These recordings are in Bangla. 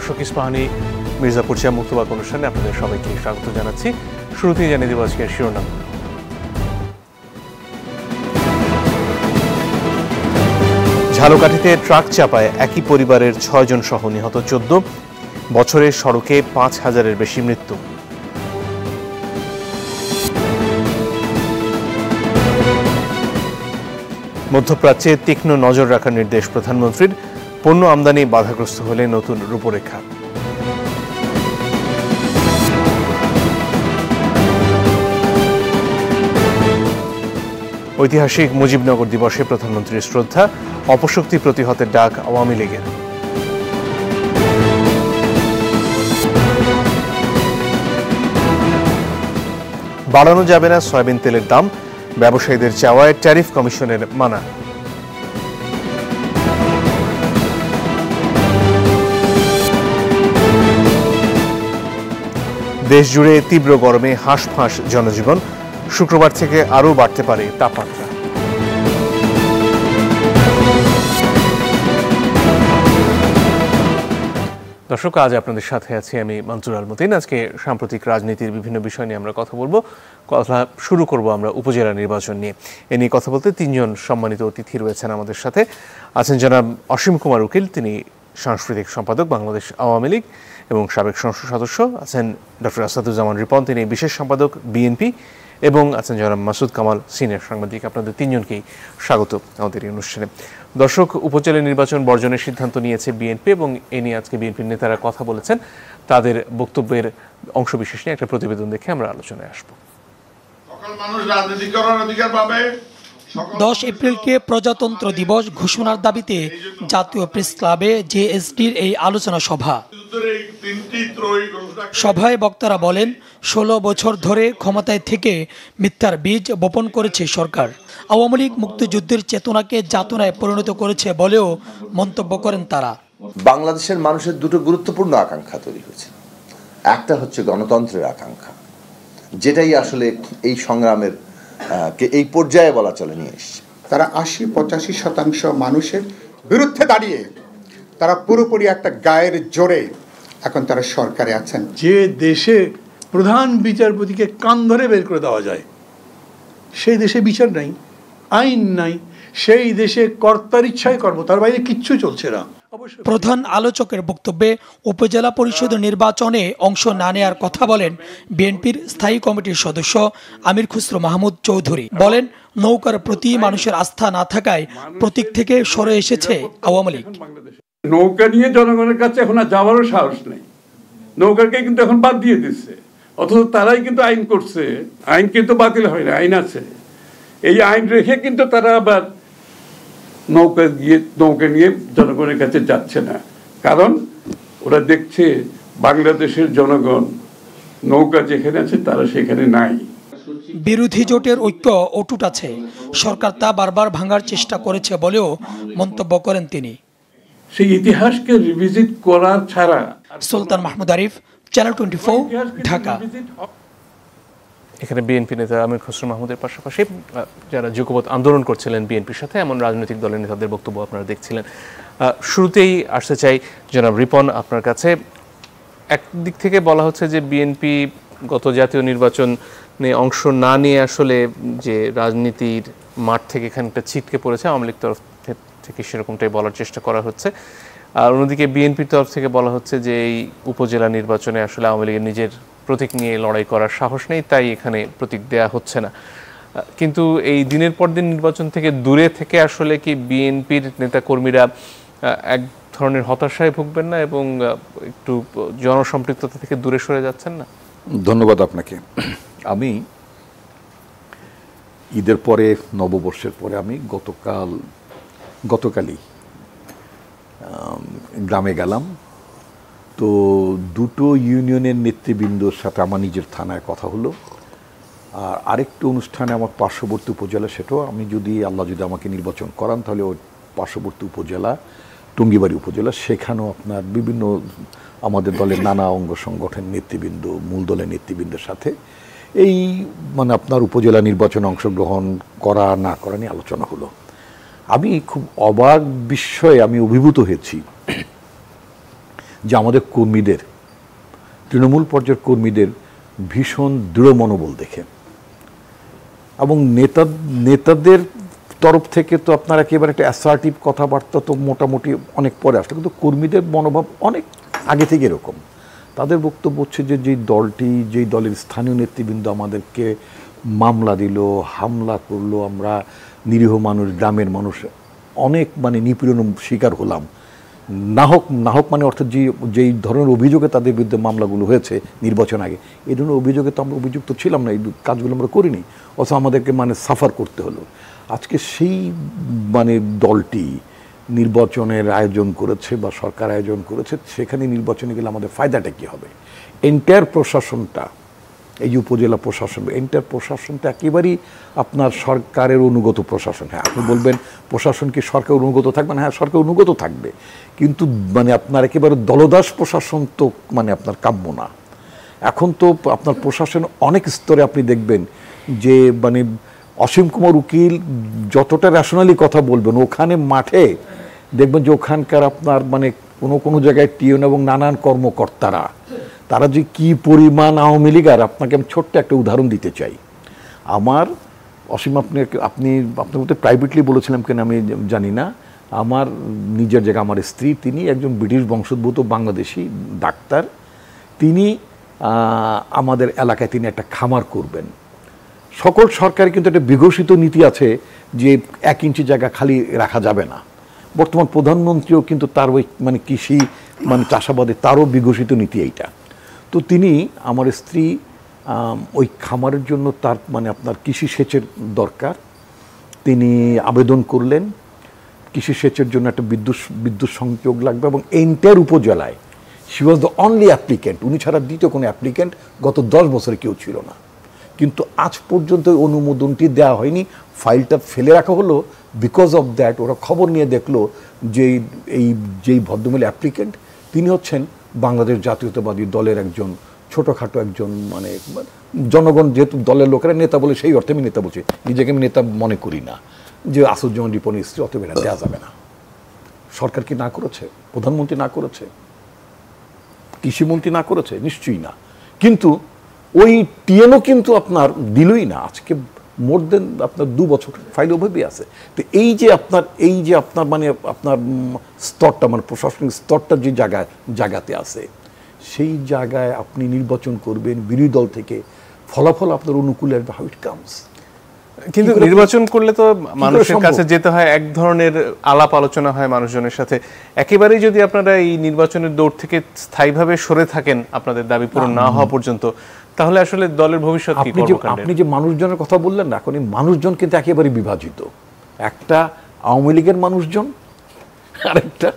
দর্শক, ইস্পাহানি মির্জাপুর চিয়া মুক্তবাক অনুষ্ঠানে আপনাদের সবাইকে স্বাগত জানাচ্ছি। শুরুতেই জানিয়ে দেব আজকের শিরোনাম। ঝালকাঠিতে ট্রাক চাপায় একই পরিবারের ৬ জন সহ নিহত ১৪। বছরে সড়কে ৫,০০০-এর বেশি মৃত্যু। মধ্যপ্রাচ্যে তীক্ষ্ণ নজর রাখার নির্দেশ প্রধানমন্ত্রীর। পণ্য আমদানি বাধাগ্রস্ত হলে নতুন রূপরেখা। ঐতিহাসিক মুজিবনগর দিবসে প্রধানমন্ত্রীর শ্রদ্ধা। অপশক্তি প্রতিহতের ডাক আওয়ামী লীগের। বাড়ানো যাবে না সয়াবিন তেলের দাম, ব্যবসায়ীদের চাওয়ায় ট্যারিফ কমিশনের মানা। দেশ জুড়ে তীব্র গরমে হাঁসফাঁস জনজীবন। শুক্রবার থেকে আরও বাড়তে পারে তাপমাত্রা। দর্শক, আজ আপনাদের সাথে আছি আমি মনসুর আল মতিন। আজকে সাম্প্রতিক রাজনীতির বিভিন্ন বিষয় নিয়ে আমরা কথা বলবো। কথা শুরু করব আমরা উপজেলা নির্বাচন নিয়ে। এ নিয়ে কথা বলতে ৩ জন সম্মানিত অতিথি রয়েছেন আমাদের সাথে। আছেন জনাব অসীম কুমার উকিল, তিনি সাংস্কৃতিক সম্পাদক বাংলাদেশ আওয়ামী লীগ এবং সাবেক সংসদ সদস্য। আছেন ডক্টর আসাদুজ্জামান রিপন, তিনি বিশেষ সম্পাদক বিএনপি, এবং আছেন জনাব মাসুদ কামাল, সিনিয়র সাংবাদিক। আপনাদের 3 জনকেই স্বাগত আমাদের এই অনুষ্ঠানে। দর্শক, উপজেলা নির্বাচন বর্জনের সিদ্ধান্ত নিয়েছে বিএনপি এবং এ নিয়ে আজকে বিএনপির নেতারা কথা বলেছেন। তাদের বক্তব্যের অংশবিশেষ নিয়ে একটা প্রতিবেদন দেখে আমরা আলোচনায় আসবো। 10 এপ্রিলকে প্রজাতন্ত্র দিবস ঘোষণার দাবিতে জাতীয় প্রেস ক্লাবে জেএসডির এই আলোচনা সভায় বক্তারা বলেন, 16 বছর ধরে ক্ষমতায় থেকে মিথ্যার বীজ বপন করেছে সরকার। আওয়ামী লীগ মুক্তিযুদ্ধের চেতনাকে যাতনায় পরিণত করেছে বলেও মন্তব্য করেন তারা। বাংলাদেশের মানুষের দুটো গুরুত্বপূর্ণ আকাঙ্ক্ষা তৈরি হয়েছে। একটা হচ্ছে গণতন্ত্রের আকাঙ্ক্ষা, যেটাই আসলে এই সংগ্রামের এই পর্যায়ে বলা চলে নিয়ে এসছে। তারা ৮০-৮৫% মানুষের বিরুদ্ধে দাঁড়িয়ে তারা পুরোপুরি একটা গায়ের জোরে এখন তারা সরকারে আছেন। যে দেশে প্রধান বিচারপতিকে কান ধরে বের করে দেওয়া যায়, সেই দেশে বিচার নাই, আইন নাই, সেই দেশে কর্তার ইচ্ছায় কর্ম, তার বাইরে কিচ্ছু চলছে না। প্রধান আলোচকের বক্তব্যে উপজেলা পরিষদ নির্বাচনে অংশ না নেয়ার কথা বলেন বিএনপির স্থায়ী কমিটির সদস্য আমির খুসরো মাহমুদ চৌধুরী। বলেন, নৌকার প্রতি মানুষের আস্থা না থাকায় প্রতীক থেকে সরে এসেছে আওয়ামী লীগ। নৌকা নিয়ে জনগণের কাছে এখন আর যাওয়ারও সাহস নেই। নৌকাকে কিন্তু এখন বাদ দিয়ে দিচ্ছে, অথচ তারাই কিন্তু আইন করছে। আইন কিন্তু বাতিল হয় না, আইন আছে। এই আইন রেখে কিন্তু তারা আবার নৌকা নিয়ে জনগণের কাছে যাচ্ছে না, কারণ ওরা দেখছে বাংলাদেশের জনগণ নৌকা যেখানে আছে তারা সেখানে নাই। বিরোধী জোটের ঐক্য অটুট আছে, সরকার তা বারবার ভাঙার চেষ্টা করেছে বলেও মন্তব্য করেন তিনি। সেই ইতিহাসকে রিভিজিট করার ছাড়া। সুলতান মাহমুদ আরিফ, চ্যানেল 24, ঢাকা। এখানে বিএনপি নেতা আমির খসরু মাহমুদের পাশাপাশি যারা যুগপৎ আন্দোলন করছিলেন বিএনপির সাথে, এমন রাজনৈতিক দলের নেতাদের বক্তব্য আপনারা দেখছিলেন। শুরুতেই আসতে চাই জনাব রিপন, আপনার কাছে। একদিক থেকে বলা হচ্ছে যে বিএনপি গত জাতীয় নির্বাচনে অংশ না নিয়ে আসলে যে রাজনীতির মাঠ থেকে এখানটা ছিটকে পড়েছে, আওয়ামী লীগ তরফ থেকে সেরকমটাই বলার চেষ্টা করা হচ্ছে। আর অন্যদিকে বিএনপির তরফ থেকে বলা হচ্ছে যে এই উপজেলা নির্বাচনে আসলে আওয়ামী লীগের নিজের প্রতীক নিয়ে লড়াই করার সাহস নেই, তাই এখানে প্রতীক দেয়া হচ্ছে না। কিন্তু এই দিনের পর দিন নির্বাচন থেকে দূরে থেকে আসলে কি বিএনপির নেতাকর্মীরা এক ধরনের হতাশায় ভুগবেন না এবং একটু জনসম্পৃক্ততা থেকে দূরে সরে যাচ্ছেন না? ধন্যবাদ আপনাকে। আমি ঈদের পরে, নববর্ষের পরে আমি গতকালই গ্রামে গেলাম। তো দুটো ইউনিয়নের নেতৃবৃন্দর সাথে আমার নিজের থানায় কথা হলো। আর আরেকটু অনুষ্ঠানে আমার পার্শ্ববর্তী উপজেলা, সেটাও আমি যদি আল্লাহ যদি আমাকে নির্বাচন করান তাহলে ওই পার্শ্ববর্তী উপজেলা টঙ্গিবাড়ি উপজেলা, সেখানেও আপনার বিভিন্ন আমাদের দলের নানা অঙ্গ সংগঠনের নেতৃবৃন্দ, মূল দলের নেতৃবৃন্দের সাথে এই আপনার উপজেলা নির্বাচনে অংশগ্রহণ করা না করা নিয়ে আলোচনা হলো। আমি খুব অবাক বিস্ময়ে আমি অভিভূত হয়েছি যে আমাদের কর্মীদের, তৃণমূল পর্যায়ের কর্মীদের ভীষণ দৃঢ় মনোবল দেখে, এবং নেতাদের তরফ থেকে তো আপনার একেবারে একটা অ্যাসার্টিভ কথাবার্তা তো মোটামুটি অনেক পরে আসলো, কিন্তু কর্মীদের মনোভাব অনেক আগে থেকে এরকম। তাদের বক্তব্য হচ্ছে যে যেই দলের স্থানীয় নেতৃবৃন্দ আমাদেরকে মামলা দিল, হামলা করলো, আমরা নিরীহ মানুষ, গ্রামের মানুষ অনেক মানে নিপীড়ন শিকার হলাম, না হোক মানে অর্থাৎ যেই ধরনের অভিযোগে তাদের বিরুদ্ধে মামলাগুলো হয়েছে নির্বাচন আগে, এই ধরনের অভিযোগে তো আমরা অভিযুক্ত ছিলাম না, এই কাজগুলো আমরা করিনি, অথচ আমাদেরকে মানে সাফার করতে হলো। আজকে সেই মানে দলটি নির্বাচনের আয়োজন করেছে বা সরকার আয়োজন করেছে, সেখানে নির্বাচনে গেলে আমাদের ফায়দাটা কী হবে? এন্টায়ার প্রশাসনটা, এই যে উপজেলা প্রশাসন, এন্টায়ার প্রশাসনটা একেবারেই আপনার সরকারের অনুগত প্রশাসন। হ্যাঁ, আপনি বলবেন প্রশাসন কি সরকার অনুগত থাকবে না? হ্যাঁ, সরকার অনুগত থাকবে, কিন্তু মানে আপনার একেবারে দলদাস প্রশাসন তো মানে আপনার কাম্য না। এখন তো আপনার প্রশাসন অনেক স্তরে আপনি দেখবেন যে মানে অসীম কুমার উকিল যতটা রেশনালি কথা বলবেন, ওখানে মাঠে দেখবেন যে ওখানকার আপনার মানে কোনো জায়গায় টিএন এবং নানান কর্মকর্তারা তারা যে কী পরিমাণ আওয়ামী লীগ, আর আপনাকে আমি ছোট্ট একটা উদাহরণ দিতে চাই। আমার অসীম আপনার মধ্যে প্রাইভেটলি বলেছিলাম কেন আমি জানি না, আমার নিজের জায়গা, আমার স্ত্রী, তিনি একজন ব্রিটিশ বংশোদ্ভূত বাংলাদেশি ডাক্তার, তিনি আমাদের এলাকায় তিনি একটা খামার করবেন। সকল সরকারের কিন্তু একটা বিঘোষিত নীতি আছে যে 1 ইঞ্চি জায়গা খালি রাখা যাবে না। বর্তমান প্রধানমন্ত্রীও কিন্তু তার ওই মানে কৃষি মানে চাষাবাদে তারও বিঘোষিত নীতি এইটা। তো তিনি, আমার স্ত্রী, ওই খামারের জন্য তার মানে আপনার কৃষি সেচের দরকার, তিনি আবেদন করলেন। কৃষি সেচের জন্য একটা বিদ্যুৎ সংযোগ লাগবে, এবং এন্টায়ার উপজেলায় she was the only applicant, উনি ছাড়া দ্বিতীয় কোনো অ্যাপ্লিক্যান্ট গত 10 বছরে কেউ ছিল না। কিন্তু আজ পর্যন্ত অনুমোদনটি দেওয়া হয়নি, ফাইলটা ফেলে রাখা হলো। বিকজ অফ দ্যাট ওরা খবর নিয়ে দেখলো যে যেই ভদ্রমহিলা অ্যাপ্লিক্যান্ট, তিনি হচ্ছেন বাংলাদেশ জাতীয়তাবাদী দলের একজন ছোটোখাটো একজন মানে জনগণ, যেহেতু দলের লোকেরা নেতা বলে, সেই অর্থে আমি নেতা বলছি, নিজেকে আমি নেতা মনে করি না, যে আসাদুজ্জামান রিপনের স্ত্রী, অতএব এটা দেওয়া যাবে না। সরকার কি না করেছে? প্রধানমন্ত্রী না করেছে? কৃষিমন্ত্রী না করেছে? নিশ্চয়ই না। কিন্তু ওই টিএনও কিন্তু আপনার দিলই না। আজকে মোর দেন আপনার 2 বছর ফাইল ওভাবেই আছে। তো এই যে আপনার মানে আপনার স্তরটা, মানে প্রশাসনিক স্তরটা যে জায়গাতে আছে, সেই জায়গায় আপনি নির্বাচন করবেন বিরোধী দল থেকে, ফলাফল আপনার অনুকূলে আসবে, হাউ ইট কামস। কিন্তু নির্বাচন করলে তো মানুষের কাছে যেতে হয়, এক ধরনের আলাপ আলোচনা হয় মানুষজনের সাথে। একেবারেই যদি আপনারা এই নির্বাচনের দৌড় থেকে স্থায়ীভাবে সরে থাকেন আপনাদের দাবি পূরণ না হওয়া পর্যন্ত, তাহলে আসলে দলের ভবিষ্যৎ কি? আপনি যে মানুষজনের কথা বললেন না, এখন এই মানুষজন কিন্তু একেবারে বিভাজিত। একটা আওয়ামী লীগের মানুষজন, আর একটা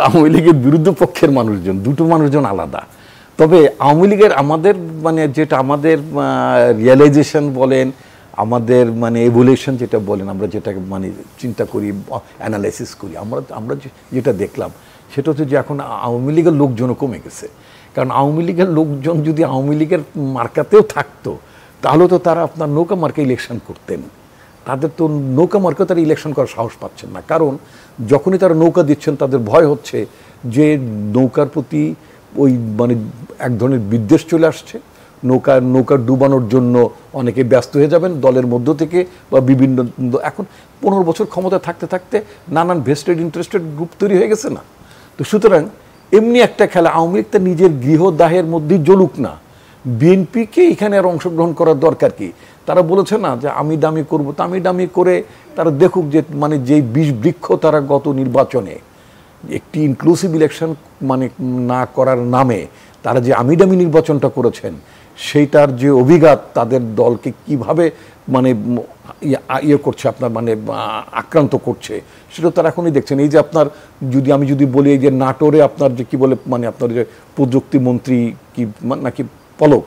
আওয়ামী লীগের বিরুদ্ধ পক্ষের মানুষজন, দুটো মানুষজন আলাদা। তবে আওয়ামী লীগের আমাদের মানে যেটা আমাদের রিয়েলাইজেশন বলেন, আমাদের মানে এভলিউশন যেটা বলেন, আমরা যেটা মানে চিন্তা করি, অ্যানালাইসিস করি, আমরা যেটা দেখলাম সেটা হচ্ছে যে এখন আওয়ামী লীগের লোকজনও কমে গেছে। কারণ আওয়ামী লীগের লোকজন যদি আওয়ামী লীগের মার্কাতেও থাকতো, তাহলে তো তারা আপনার নৌকা মার্কা ইলেকশন করতেন। তাদের তো নৌকা মার্কা তারা ইলেকশন করার সাহস পাচ্ছেন না, কারণ যখনই তারা নৌকা দিচ্ছেন তাদের ভয় হচ্ছে যে নৌকার প্রতি ওই মানে এক ধরনের বিদ্বেষ চলে আসছে। নৌকা ডুবানোর জন্য অনেকে ব্যস্ত হয়ে যাবেন দলের মধ্য থেকে বা বিভিন্ন। এখন 15 বছর ক্ষমতা থাকতে থাকতে নানান ভেস্টেড ইন্টারেস্টেড গ্রুপ তৈরি হয়ে গেছে না? তো সুতরাং এমনি একটা খেলা, আওয়ামী লীগ তার নিজের গৃহদাহের মধ্যেই জ্বলুক না, বিএনপিকে এখানে আর অংশগ্রহণ করার দরকার কি? তারা বলেছে না যে আমি দামি করবো, তো আমি দামি করে তারা দেখুক যে মানে যেই বিষ বৃক্ষ তারা গত নির্বাচনে একটি ইনক্লুসিভ ইলেকশন মানে না করার নামে তারা যে আমি দামি নির্বাচনটা করেছেন, সেইটার যে অভিঘাত তাদের দলকে কিভাবে মানে ইয়ে করছে, আপনার মানে আক্রান্ত করছে, সেটা তারা এখনই দেখছেন। এই যে আপনার আমি যদি বলি, এই যে নাটোরে আপনার যে কি বলে মানে আপনার যে প্রযুক্তি মন্ত্রী কি নাকি পলক,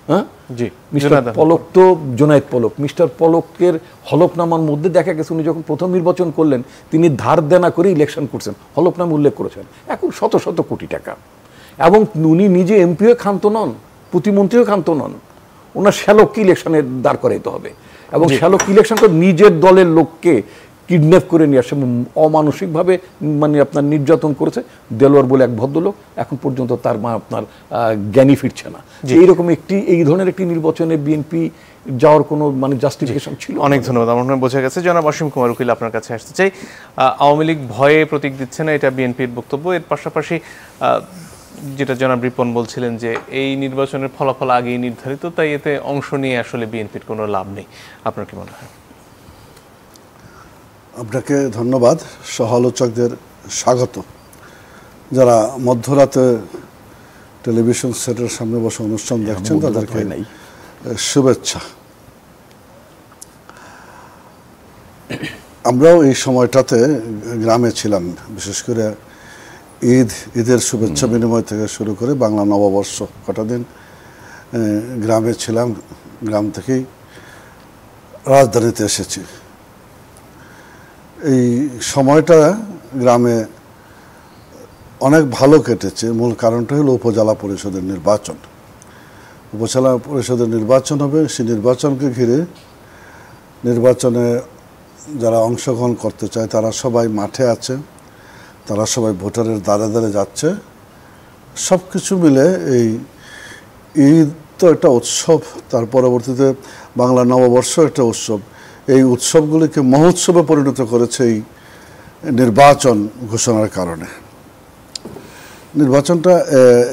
হ্যাঁ জি, মিস্টার পলক, তো জোনায়েদ পলক, মিস্টার পলকের হলফনামার মধ্যে দেখা গেছে উনি যখন প্রথম নির্বাচন করলেন তিনি ধার দেনা করে ইলেকশন করছেন, হলফনামা উল্লেখ করেছেন, এখন শত শত কোটি টাকা। এবং উনি নিজে এমপিও ক্ষান্ত নন, প্রতিমন্ত্রীও ক্ষান্ত নন, ওনার শ্যালককে ইলেকশনে দাঁড় করাইতে হবে। এবং শ্যালক ইলেকশন করে নিজের দলের লোককে কিডন্যাপ করে নিয়ে আসে, অমানসিকভাবে মানে আপনার নির্যাতন করেছে। দেলোয়ার বলে এক ভদ্রলোক, এখন পর্যন্ত তার আপনার জ্ঞানী ফিরছে না। এইরকম এই ধরনের একটি নির্বাচনে বিএনপি যাওয়ার কোনো মানে জাস্টিফিকেশন ছিল? অনেক ধন্যবাদ, আমার মনে হয় বোঝা গেছে। জনাব অসীম কুমার উকিল, আপনার কাছে আসতে চাই। আওয়ামী লীগ ভয়ে প্রতীক দিচ্ছে না, এটা বিএনপির বক্তব্য। এর পাশাপাশি যেটা জনাব রিপন বলছিলেন যে এই নির্বাচনের ফলাফল আগেই নির্ধারিত, তাই এতে অংশ নিয়ে আসলে বিএনপির কোনো লাভ নেই। আপনার কি মনে হয়? আপনাকে ধন্যবাদ, সহ-আলোচকদের স্বাগত। যারা মধ্যরাতে টেলিভিশন সেটের সামনে বসে অনুষ্ঠান দেখছেন তাদেরকে শুভেচ্ছা। আমরাও এই সময়টাতে গ্রামে ছিলাম, বিশেষ করে ঈদের শুভেচ্ছা বিনিময় থেকে শুরু করে বাংলা নববর্ষ কটা দিন গ্রামে ছিলাম। গ্রাম থেকেই রাজধানীতে এসেছি। এই সময়টা গ্রামে অনেক ভালো কেটেছে। মূল কারণটা হলো উপজেলা পরিষদের নির্বাচন। উপজেলা পরিষদের নির্বাচন হবে, সেই নির্বাচনকে ঘিরে নির্বাচনে যারা অংশগ্রহণ করতে চায় তারা সবাই মাঠে আছে, তারা সবাই ভোটারের দ্বারে দ্বারে যাচ্ছে। সব কিছু মিলে এই ঈদ তো একটা উৎসব, তার পরবর্তীতে বাংলা নববর্ষ একটা উৎসব। এই উৎসবগুলিকে মহোৎসবে পরিণত করেছে এই নির্বাচন ঘোষণার কারণে। নির্বাচনটা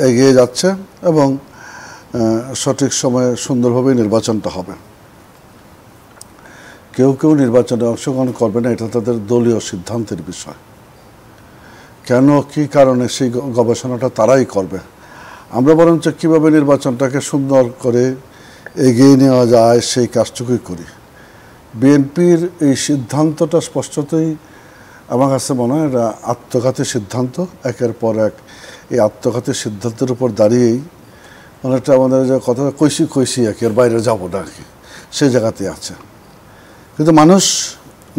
এগিয়ে যাচ্ছে এবং সঠিক সময়ে সুন্দরভাবে নির্বাচনটা হবে। কেউ কেউ নির্বাচনে অংশগ্রহণ করবে না, এটা তাদের দলীয় সিদ্ধান্তের বিষয়। কেন, কী কারণে, সেই গবেষণাটা তারাই করবে। আমরা বরঞ্চ কীভাবে নির্বাচনটাকে সুন্দর করে এগিয়ে নেওয়া যায় সেই কাজটুকুই করি। বিএনপির এই সিদ্ধান্তটা স্পষ্টতই আমার কাছে মনে হয় এটা আত্মঘাতী সিদ্ধান্ত। একের পর এক এই আত্মঘাতী সিদ্ধান্তের উপর দাঁড়িয়েই অনেকটা আমাদের যে কথা কইসি একের বাইরে যাব না, সেই জায়গাতে আছে। কিন্তু মানুষ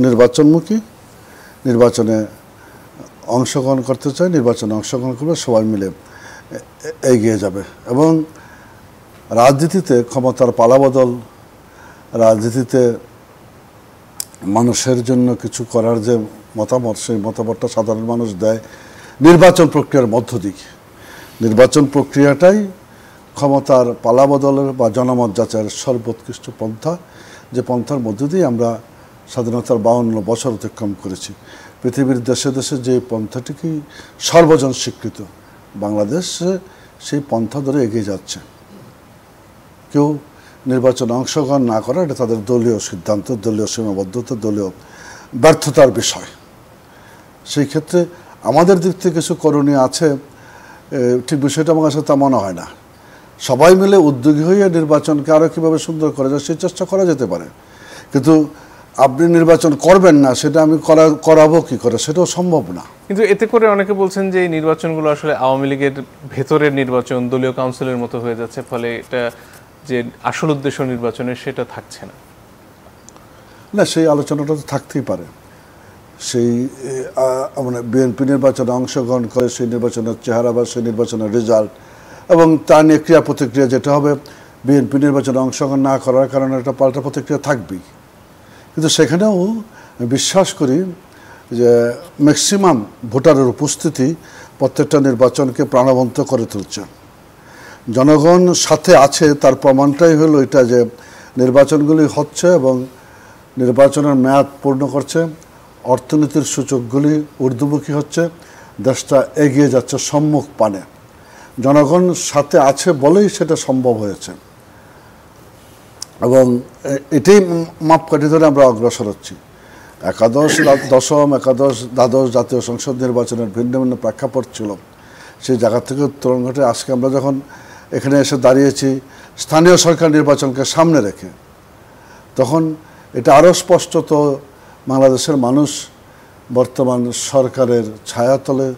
নির্বাচনমুখী, নির্বাচনে অংশগ্রহণ করতে চায়, নির্বাচনে অংশগ্রহণ করবে, সবাই মিলে এগিয়ে যাবে। এবং রাজনীতিতে ক্ষমতার পালাবদল, রাজনীতিতে মানুষের জন্য কিছু করার যে মতামত, সেই মতামতটা সাধারণ মানুষ দেয় নির্বাচন প্রক্রিয়ার মধ্য দিয়ে। নির্বাচন প্রক্রিয়াটাই ক্ষমতার পালাবদলের বা জনমত যাচাইয়ের সর্বোৎকৃষ্ট পন্থা, যে পন্থার মধ্য দিয়ে আমরা স্বাধীনতার 52 বছর অতিক্রম করেছি। পৃথিবীর দেশে দেশে যে পন্থাটিকেই সর্বজন স্বীকৃত, বাংলাদেশে সেই পন্থা ধরে এগিয়ে যাচ্ছে। কেউ নির্বাচনে অংশগ্রহণ না করা এটা তাদের দলীয় সিদ্ধান্ত, দলীয় সীমাবদ্ধতা, দলীয় ব্যর্থতার বিষয়। সেই ক্ষেত্রে আমাদের দিক থেকে কিছু করণীয় আছে, ঠিক বিষয়টা আমার কাছে তা মনে হয় না। সবাই মিলে উদ্যোগী হয়ে নির্বাচনকে আরও কীভাবে সুন্দর করা যায় সেই চেষ্টা করা যেতে পারে। কিন্তু আপনি নির্বাচন করবেন না, সেটা আমি করাবো কী করে, সেটাও সম্ভব না। কিন্তু এতে করে অনেকে বলছেন যে এই নির্বাচনগুলো আসলে আওয়ামী লীগের ভেতরের নির্বাচন, দলীয় কাউন্সিলের মতো হয়ে যাচ্ছে, ফলে এটা যে আসল উদ্দেশ্য নির্বাচনের সেটা থাকছে না। না, সেই আলোচনাটা তো থাকতেই পারে। সেই মানে বিএনপি নির্বাচনে অংশগ্রহণ করে সেই নির্বাচনের চেহারা বা সেই নির্বাচনের রেজাল্ট এবং তা নিয়ে ক্রিয়া প্রতিক্রিয়া যেটা হবে, বিএনপি নির্বাচনে অংশগ্রহণ না করার কারণে একটা পাল্টা প্রতিক্রিয়া থাকবেই। কিন্তু সেখানেও বিশ্বাস করি যে ম্যাক্সিমাম ভোটারের উপস্থিতি প্রত্যেকটা নির্বাচনকে প্রাণবন্ত করে তুলছে। জনগণ সাথে আছে, তার প্রমাণটাই হলো এটা যে নির্বাচনগুলি হচ্ছে এবং নির্বাচনের মেয়াদ পূর্ণ করছে, অর্থনীতির সূচকগুলি ঊর্ধ্বমুখী হচ্ছে, দেশটা এগিয়ে যাচ্ছে সম্মুখ পানে। জনগণ সাথে আছে বলেই সেটা সম্ভব হয়েছে এবং এটাই মাপকাঠি ধরে আমরা অগ্রসর হচ্ছি। দশম একাদশ দ্বাদশ জাতীয় সংসদ নির্বাচনের ভিন্ন ভিন্ন প্রেক্ষাপট ছিল, সেই জায়গা থেকে উত্তরণ ঘটে আজকে আমরা যখন এখানে এসে দাঁড়িয়েছি স্থানীয় সরকার নির্বাচনকে সামনে রেখে, তখন এটা আরও স্পষ্টত বাংলাদেশের মানুষ বর্তমান সরকারের ছায়াতলে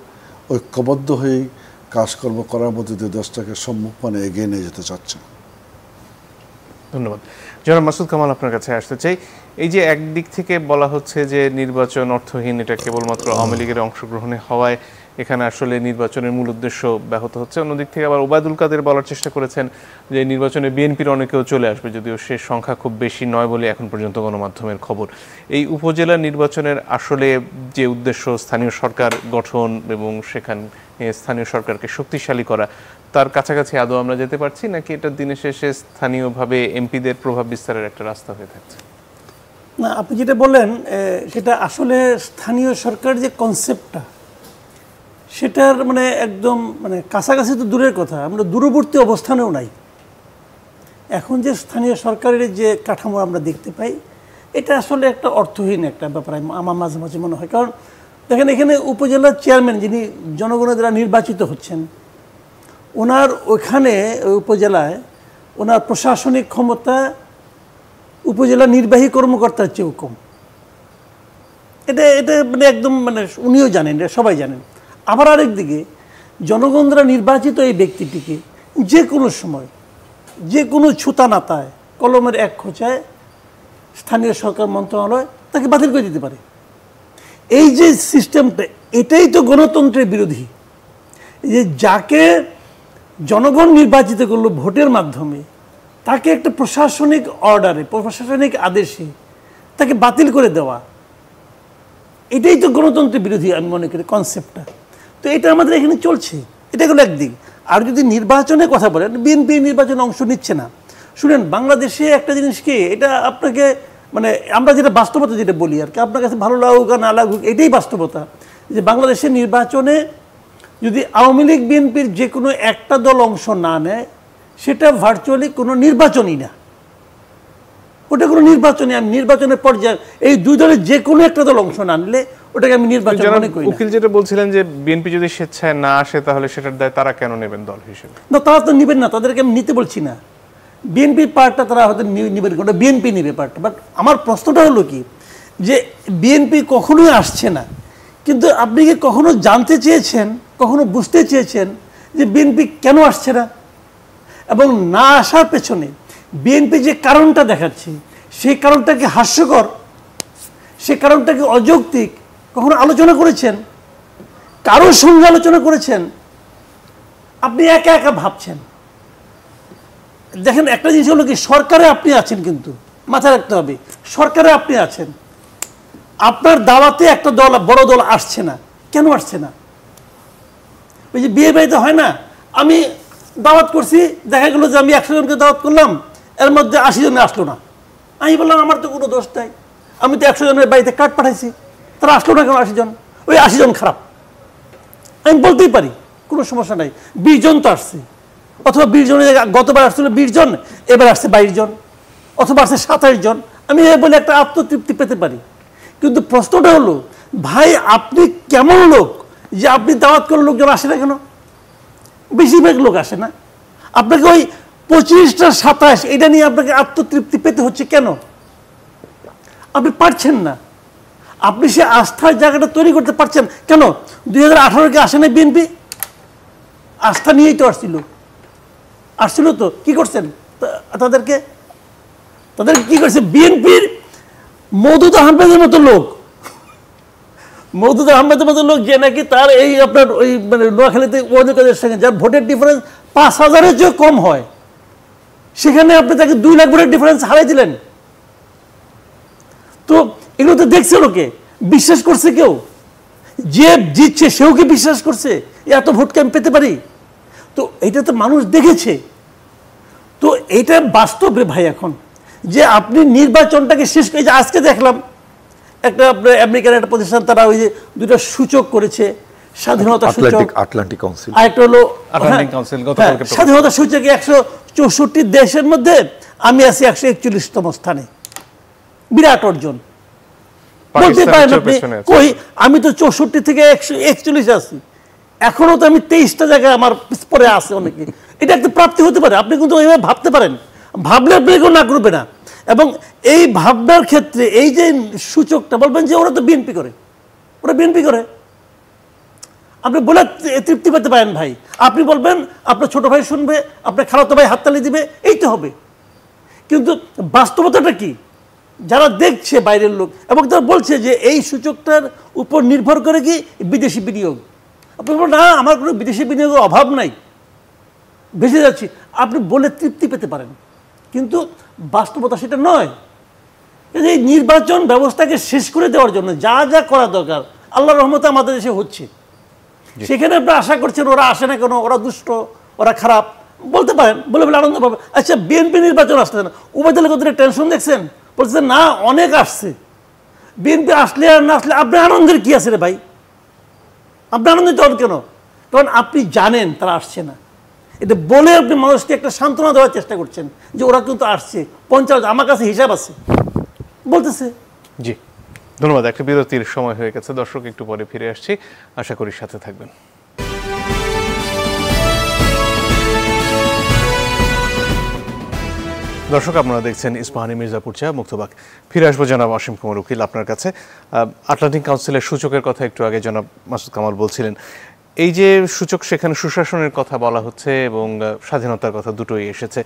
ঐক্যবদ্ধ হয়েই কাজকর্ম করার মধ্যে দিয়ে দেশটাকে সম্মুখপানে এগিয়ে নিয়ে যেতে চাচ্ছে। ধন্যবাদ। জনাব মাসুদ কামাল, আপনার কাছে আসতে চাই। এই যে একদিক থেকে বলা হচ্ছে যে নির্বাচন অর্থহীন, এটা কেবলমাত্র আওয়ামী লীগের অংশগ্রহণে হওয়ায় এখানে আসলে নির্বাচনের মূল উদ্দেশ্য ব্যাহত হচ্ছে। অন্যদিক থেকে আবার ওবায়দুল কাদের বলার চেষ্টা করেছেন যে নির্বাচনে বিএনপির অনেকেও চলে আসবে, যদিও সে সংখ্যা খুব বেশি নয় বলে এখন পর্যন্ত গণমাধ্যমের খবর। এই উপজেলা নির্বাচনের আসলে যে উদ্দেশ্য স্থানীয় সরকার গঠন এবং সেখানে স্থানীয় সরকারকে শক্তিশালী করা, তার কাছাকাছি আদৌ আমরা যেতে পারছি নাকি এটা দিনের শেষে স্থানীয়ভাবে এমপিদের প্রভাব বিস্তারের একটা রাস্তা হয়ে থাকছে? না, আপনি যেটা বললেন সেটা আসলে স্থানীয় সরকার যে কনসেপ্টটা সেটার মানে একদম মানে কাছাকাছি তো দূরের কথা, আমরা দূরবর্তী অবস্থানেও নাই। এখন যে স্থানীয় সরকারের যে কাঠামো আমরা দেখতে পাই এটা আসলে একটা অর্থহীন একটা ব্যাপার আমার মাঝে মাঝে মনে হয়। কারণ দেখেন এখানে উপজেলার চেয়ারম্যান যিনি জনগণের দ্বারা নির্বাচিত হচ্ছেন, ওনার ওইখানে ওই উপজেলায় ওনার প্রশাসনিক ক্ষমতা উপজেলা নির্বাহী কর্মকর্তার চেয়েও কম। এটা এটা মানে একদম মানে উনিও জানেন, এটা সবাই জানেন। আবার আরেকদিকে জনগণ দ্বারা নির্বাচিত এই ব্যক্তিটিকে যে কোনো সময় যে কোনো ছুতানাতায় কলমের এক খোঁচায় স্থানীয় সরকার মন্ত্রণালয় তাকে বাতিল করে দিতে পারে। এই যে সিস্টেমটা, এটাই তো গণতন্ত্রের বিরোধী। যে যাকে জনগণ নির্বাচিত করলো ভোটের মাধ্যমে, তাকে একটা প্রশাসনিক অর্ডারে প্রশাসনিক আদেশে তাকে বাতিল করে দেওয়া, এটাই তো গণতন্ত্রের বিরোধী আমি মনে করি কনসেপ্টটা। তো এটা আমাদের এখানে চলছে, এটা হলো একদিক। আর যদি নির্বাচনের কথা বলেন, বিএনপি নির্বাচনে অংশ নিচ্ছে না। শুনেন, বাংলাদেশে একটা জিনিস কি, এটা আপনাকে মানে আমরা যেটা বাস্তবতা যেটা বলি আর কি, আপনার কাছে ভালো লাগুক আর না লাগুক এটাই বাস্তবতা, যে বাংলাদেশের নির্বাচনে যদি আওয়ামী লীগ বিএনপির যে কোনো একটা দল অংশ না নেয়, সেটা ভার্চুয়ালি কোনো নির্বাচনই না, ওটা কোনো নির্বাচনই। আমি নির্বাচনের পর্যায়ে এই দুই দলের যে কোনো একটা দল অংশ না নিলে ওটাকে আমি নির্বাচন মনে করি না। উকিল যেটা বলছিলেন যে বিএনপি যদি স্বেচ্ছায় না আসে তাহলে সেটার দায় তারা কেন নেবেন দল হিসেবে? না, তারা তো নেবেন না, তাদেরকে আমি নিতে বলছি না। বিএনপির পার্টটা তারা হয়তো নেবেন, ওটা বিএনপি নেবে পার্টটা। বাট আমার প্রশ্নটা হলো কি, যে বিএনপি কখনোই আসছে না, কিন্তু আপনি কি কখনো জানতে চেয়েছেন, কখনো বুঝতে চেয়েছেন যে বিএনপি কেন আসছে না? এবং না আসার পেছনে বিএনপি যে কারণটা দেখাচ্ছে, সেই কারণটা কি হাস্যকর, সে কারণটা কি অযৌক্তিক, কখনো আলোচনা করেছেন? কারোর সঙ্গে আলোচনা করেছেন? আপনি একা একা ভাবছেন। দেখেন, একটা জিনিস হলো কি, সরকারে আপনি আছেন, কিন্তু মাথায় রাখতে হবে সরকারে আপনি আছেন, আপনার দাওয়াতে একটা দল বড় দল আসছে না। কেন আসছে না? ওই যে বিয়ে বাড়িতে হয় না, আমি দাওয়াত করছি, দেখা গেলো যে আমি 100 জনকে দাওয়াত করলাম, এর মধ্যে 80 জনে আসলো না। আমি বললাম আমার তো কোনো দোষ নাই, আমি তো 100 জনের বাড়িতে কার্ড পাঠাইছি, তারা আসলো না কেন 80 জন? ওই 80 জন খারাপ, আমি বলতেই পারি, কোনো সমস্যা নাই। 20 জন তো আসছে, অথবা 20 জনের গতবার আসছিল 20 জন, এবার আসছে 22 জন, অথবা আসছে 27 জন, আমি বলে একটা আত্মতৃপ্তি পেতে পারি। কিন্তু প্রশ্নটা হলো, ভাই আপনি কেমন লোক যে আপনি দাওয়াত করে লোকজন আসে না কেন? বেশিরভাগ লোক আসে না, আপনাকে ওই 25টা 27 এটা নিয়ে আপনাকে আত্মতৃপ্তি পেতে হচ্ছে কেন? আপনি পারছেন না, আপনি সে আস্থার জায়গাটা তৈরি করতে পারছেন কেন? 2018-কে আসে না বিএনপি? আস্থা নিয়েই তো আসছিল তো। কি করছেন তাদেরকে কি করছে? বিএনপির মওদুদ আহমেদের মতো লোক, যে নাকি তার এই আপনার ওই মানে নোয়াখালীতে ওদের সঙ্গে যার ভোটের ডিফারেন্স 5000-এর চেয়ে কম হয়, সেখানে আপনি তাকে 2 লাখ ভোটের ডিফারেন্স হারাই দিলেন। তো এগুলো তো দেখছে লোকে, বিশ্বাস করছে কেউ? যে জিতছে সেও কি বিশ্বাস করছে এত ভোটকে আমি পেতে পারি? তো এটা তো মানুষ দেখেছে। তো এটা বাস্তব রে ভাই। এখন যে আপনি নির্বাচনটাকে শেষ করে, যে আজকে দেখলাম একটা আপনার আমেরিকার একটা প্রতিষ্ঠান, তারা ওই যে 2টা সূচক করেছে, স্বাধীনতা সূচক, আটলান্টিক কাউন্সিল, আরেকটা হলো স্বাধীনতা সূচকে 164 দেশের মধ্যে আমি আছি 141তম স্থানে। বিরাট অর্জন। বলতে পারেন আপনি, কই আমি তো 64 থেকে 141 আছি, এখনো তো আমি 23টা জায়গায় আমার পরে আছে অনেকে। এটা একটা প্রাপ্তি হতে পারে, আপনি কিন্তু ওইভাবে ভাবতে পারেন, ভাবলে আপনি কেউ না করবে না। এবং এই ভাবনার ক্ষেত্রে এই যে সূচকটা, বলবেন যে ওরা তো বিএনপি করে, ওরা বিএনপি করে, আপনি বলে তৃপ্তি পেতে পারেন ভাই। আপনি বলবেন আপনার ছোট ভাই শুনবে, আপনার খালাতো ভাই হাততালি দিবে, এই তো হবে। কিন্তু বাস্তবতাটা কি? যারা দেখছে বাইরের লোক, এবং তারা বলছে যে এই সূচকটার উপর নির্ভর করে কি বিদেশি বিনিয়োগ। আপনি বলবেন না আমার কোনো বিদেশি বিনিয়োগের অভাব নাই, বেঁচে যাচ্ছি, আপনি বলে তৃপ্তি পেতে পারেন, কিন্তু বাস্তবতা সেটা নয়। এই নির্বাচন ব্যবস্থাকে শেষ করে দেওয়ার জন্য যা যা করা দরকার আল্লাহর রহমতে আমাদের দেশে হচ্ছে, সেখানে আপনি আশা করছেন ওরা আসে না কেন, ওরা দুষ্ট, ওরা খারাপ বলতে পারেন, বলে বলে আনন্দ পাবে। আচ্ছা বিএনপি নির্বাচন আসছে না, উবায়দুল কাদের টেনশন দেখছেন, বলছেন না অনেক আসছে, বিএনপি আসলে আর না আসলে আপনি আনন্দের কি আছে রে ভাই, আপনি আনন্দিত হন কেন? কারণ আপনি জানেন তারা আসছে না, এটা বলে আপনি মানুষকে একটা সান্ত্বনা দেওয়ার চেষ্টা করছেন যে ওরা কিন্তু আসছে 50, আমার কাছে হিসাব আছে বলতেছে। জি ধন্যবাদ। একটা বিরতির সময় হয়ে গেছে দর্শক, একটু পরে ফিরে আসছি, আশা করি সাথে থাকবেন। দর্শক আপনারা দেখছেন ইস্পাহানি মির্জাপুর চা মুক্তবাক। ফিরে আসবো জনাব অসীম কুমার উকিল আপনার কাছে। আটলান্টিক কাউন্সিলের সূচকের কথা একটু আগে জনাব মাসুদ কামাল বলছিলেন, এই যে সূচক সেখানে সুশাসনের কথা বলা হচ্ছে এবং স্বাধীনতার কথা দুটোই এসেছে।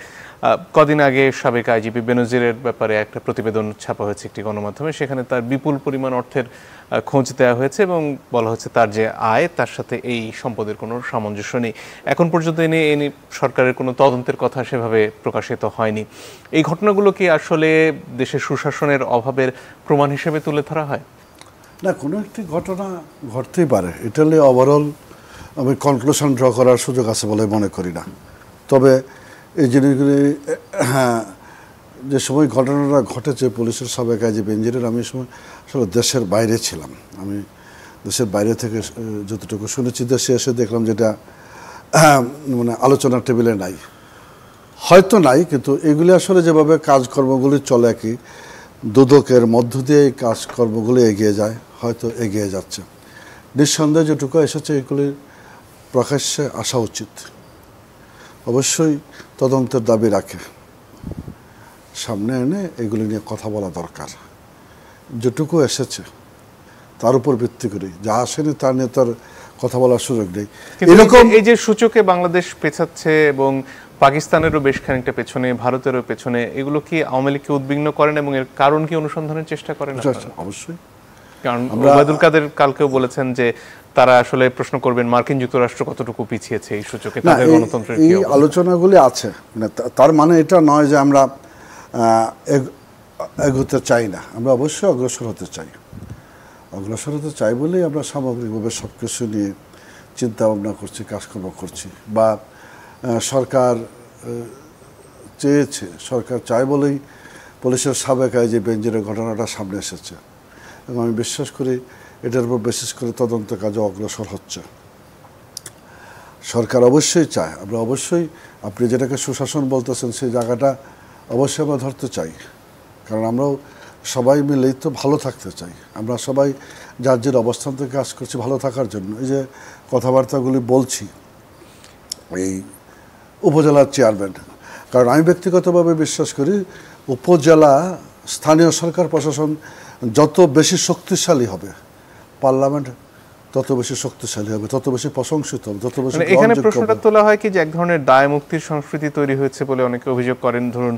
কদিন আগে সাবেক আইজিপি বেনজিরের ব্যাপারে একটা প্রতিবেদন ছাপা হয়েছে একটি গণমাধ্যমে, সেখানে তার বিপুল পরিমাণ অর্থের খোঁজ দেওয়া হয়েছে এবং বলা হচ্ছে তার যে আয় তার সাথে এই সম্পদের কোনো সামঞ্জস্য নেই। এখন পর্যন্ত এ নিয়ে সরকারের কোনো তদন্তের কথা সেভাবে প্রকাশিত হয়নি। এই ঘটনাগুলো কি আসলে দেশের সুশাসনের অভাবের প্রমাণ হিসেবে তুলে ধরা হয়? না, কোনো একটি ঘটনা ঘটতেই পারে, এটা নিয়ে ওভারঅল আমি কনক্লুশন ড্র করার সুযোগ আছে বলে মনে করি না। তবে এই জিনিসগুলি, হ্যাঁ, যে সময় ঘটনাটা ঘটেছে পুলিশের সাবেক আইজিপি বেনজিরের, আমি সময় আসলে দেশের বাইরে ছিলাম। আমি দেশের বাইরে থেকে যতটুকু শুনেছি, দেশে এসে দেখলাম যেটা মানে আলোচনার টেবিলে নাই, হয়তো নাই, কিন্তু এগুলি আসলে যেভাবে কাজকর্মগুলি চলে কি দুদকের মধ্য দিয়ে এই কাজকর্মগুলি এগিয়ে যায়, হয়তো এগিয়ে যাচ্ছে। নিঃসন্দেহে যেটুকু এসেছে এগুলি প্রকাশ্যে আসা উচিত, অবশ্যই তদন্তের দাবি রাখে, সামনে এনে এগুলি নিয়ে কথা বলা দরকার। যেটুকু এসেছে তার উপর ভিত্তি করে, যা আসেনি তা নিয়ে তার কথা বলার সুযোগ নেই। এরকম এই যে সূচকে বাংলাদেশ পেছাচ্ছে এবং পাকিস্তানেরও বেশ খানিকটা পেছনে, ভারতেরও পেছনে, এগুলো কি আওয়ামী লীগকে উদ্বিগ্ন করেন এবং এর কারণ কি অনুসন্ধানের চেষ্টা করেন? অবশ্যই, কারণ ওবায়দুল কাদের কালকেও বলেছেন যে তারা আসলে প্রশ্ন করবেন মার্কিন যুক্তরাষ্ট্র কতটুকু পিছিয়েছে এই সূচকে, তাদের গণতন্ত্রের এই আলোচনাগুলি আছে। মানে তার মানে এটা নয় যে আমরা এগোতে চাই না, আমরা অবশ্যই অগ্রসর হতে চাই। অগ্রসর হতে চাই বলেই আমরা সামগ্রিকভাবে সব কিছু নিয়ে চিন্তা ভাবনা করছি, কাজকর্ম করছি। বা সরকার চেয়েছে, সরকার চায় বলেই পুলিশের সাবেক আইজি বেনজিরের ঘটনাটা সামনে এসেছে এবং আমি বিশ্বাস করি এটার উপর বিশেষ করে তদন্ত কাজে অগ্রসর হচ্ছে। সরকার অবশ্যই চায়, আমরা অবশ্যই, আপনি যেটাকে সুশাসন বলতেছেন সেই জায়গাটা অবশ্যই আমরা ধরতে চাই, কারণ আমরাও সবাই মিলেই তো ভালো থাকতে চাই। আমরা সবাই যার যার অবস্থান থেকে কাজ করছি ভালো থাকার জন্য। এই যে কথাবার্তাগুলি বলছি এই উপজেলার চেয়ারম্যান, কারণ আমি ব্যক্তিগতভাবে বিশ্বাস করি উপজেলা স্থানীয় সরকার প্রশাসন যত বেশি শক্তিশালী হবে, পার্লামেন্ট তত বেশি শক্তিশালী হবে, তত বেশি প্রশংসিত হবে, তত বেশি। এখানে প্রশ্নটা তোলা হয় কি যে এক ধরনের দায় মুক্তির সংস্কৃতি তৈরি হয়েছে বলে অনেকে অভিযোগ করেন। ধরুন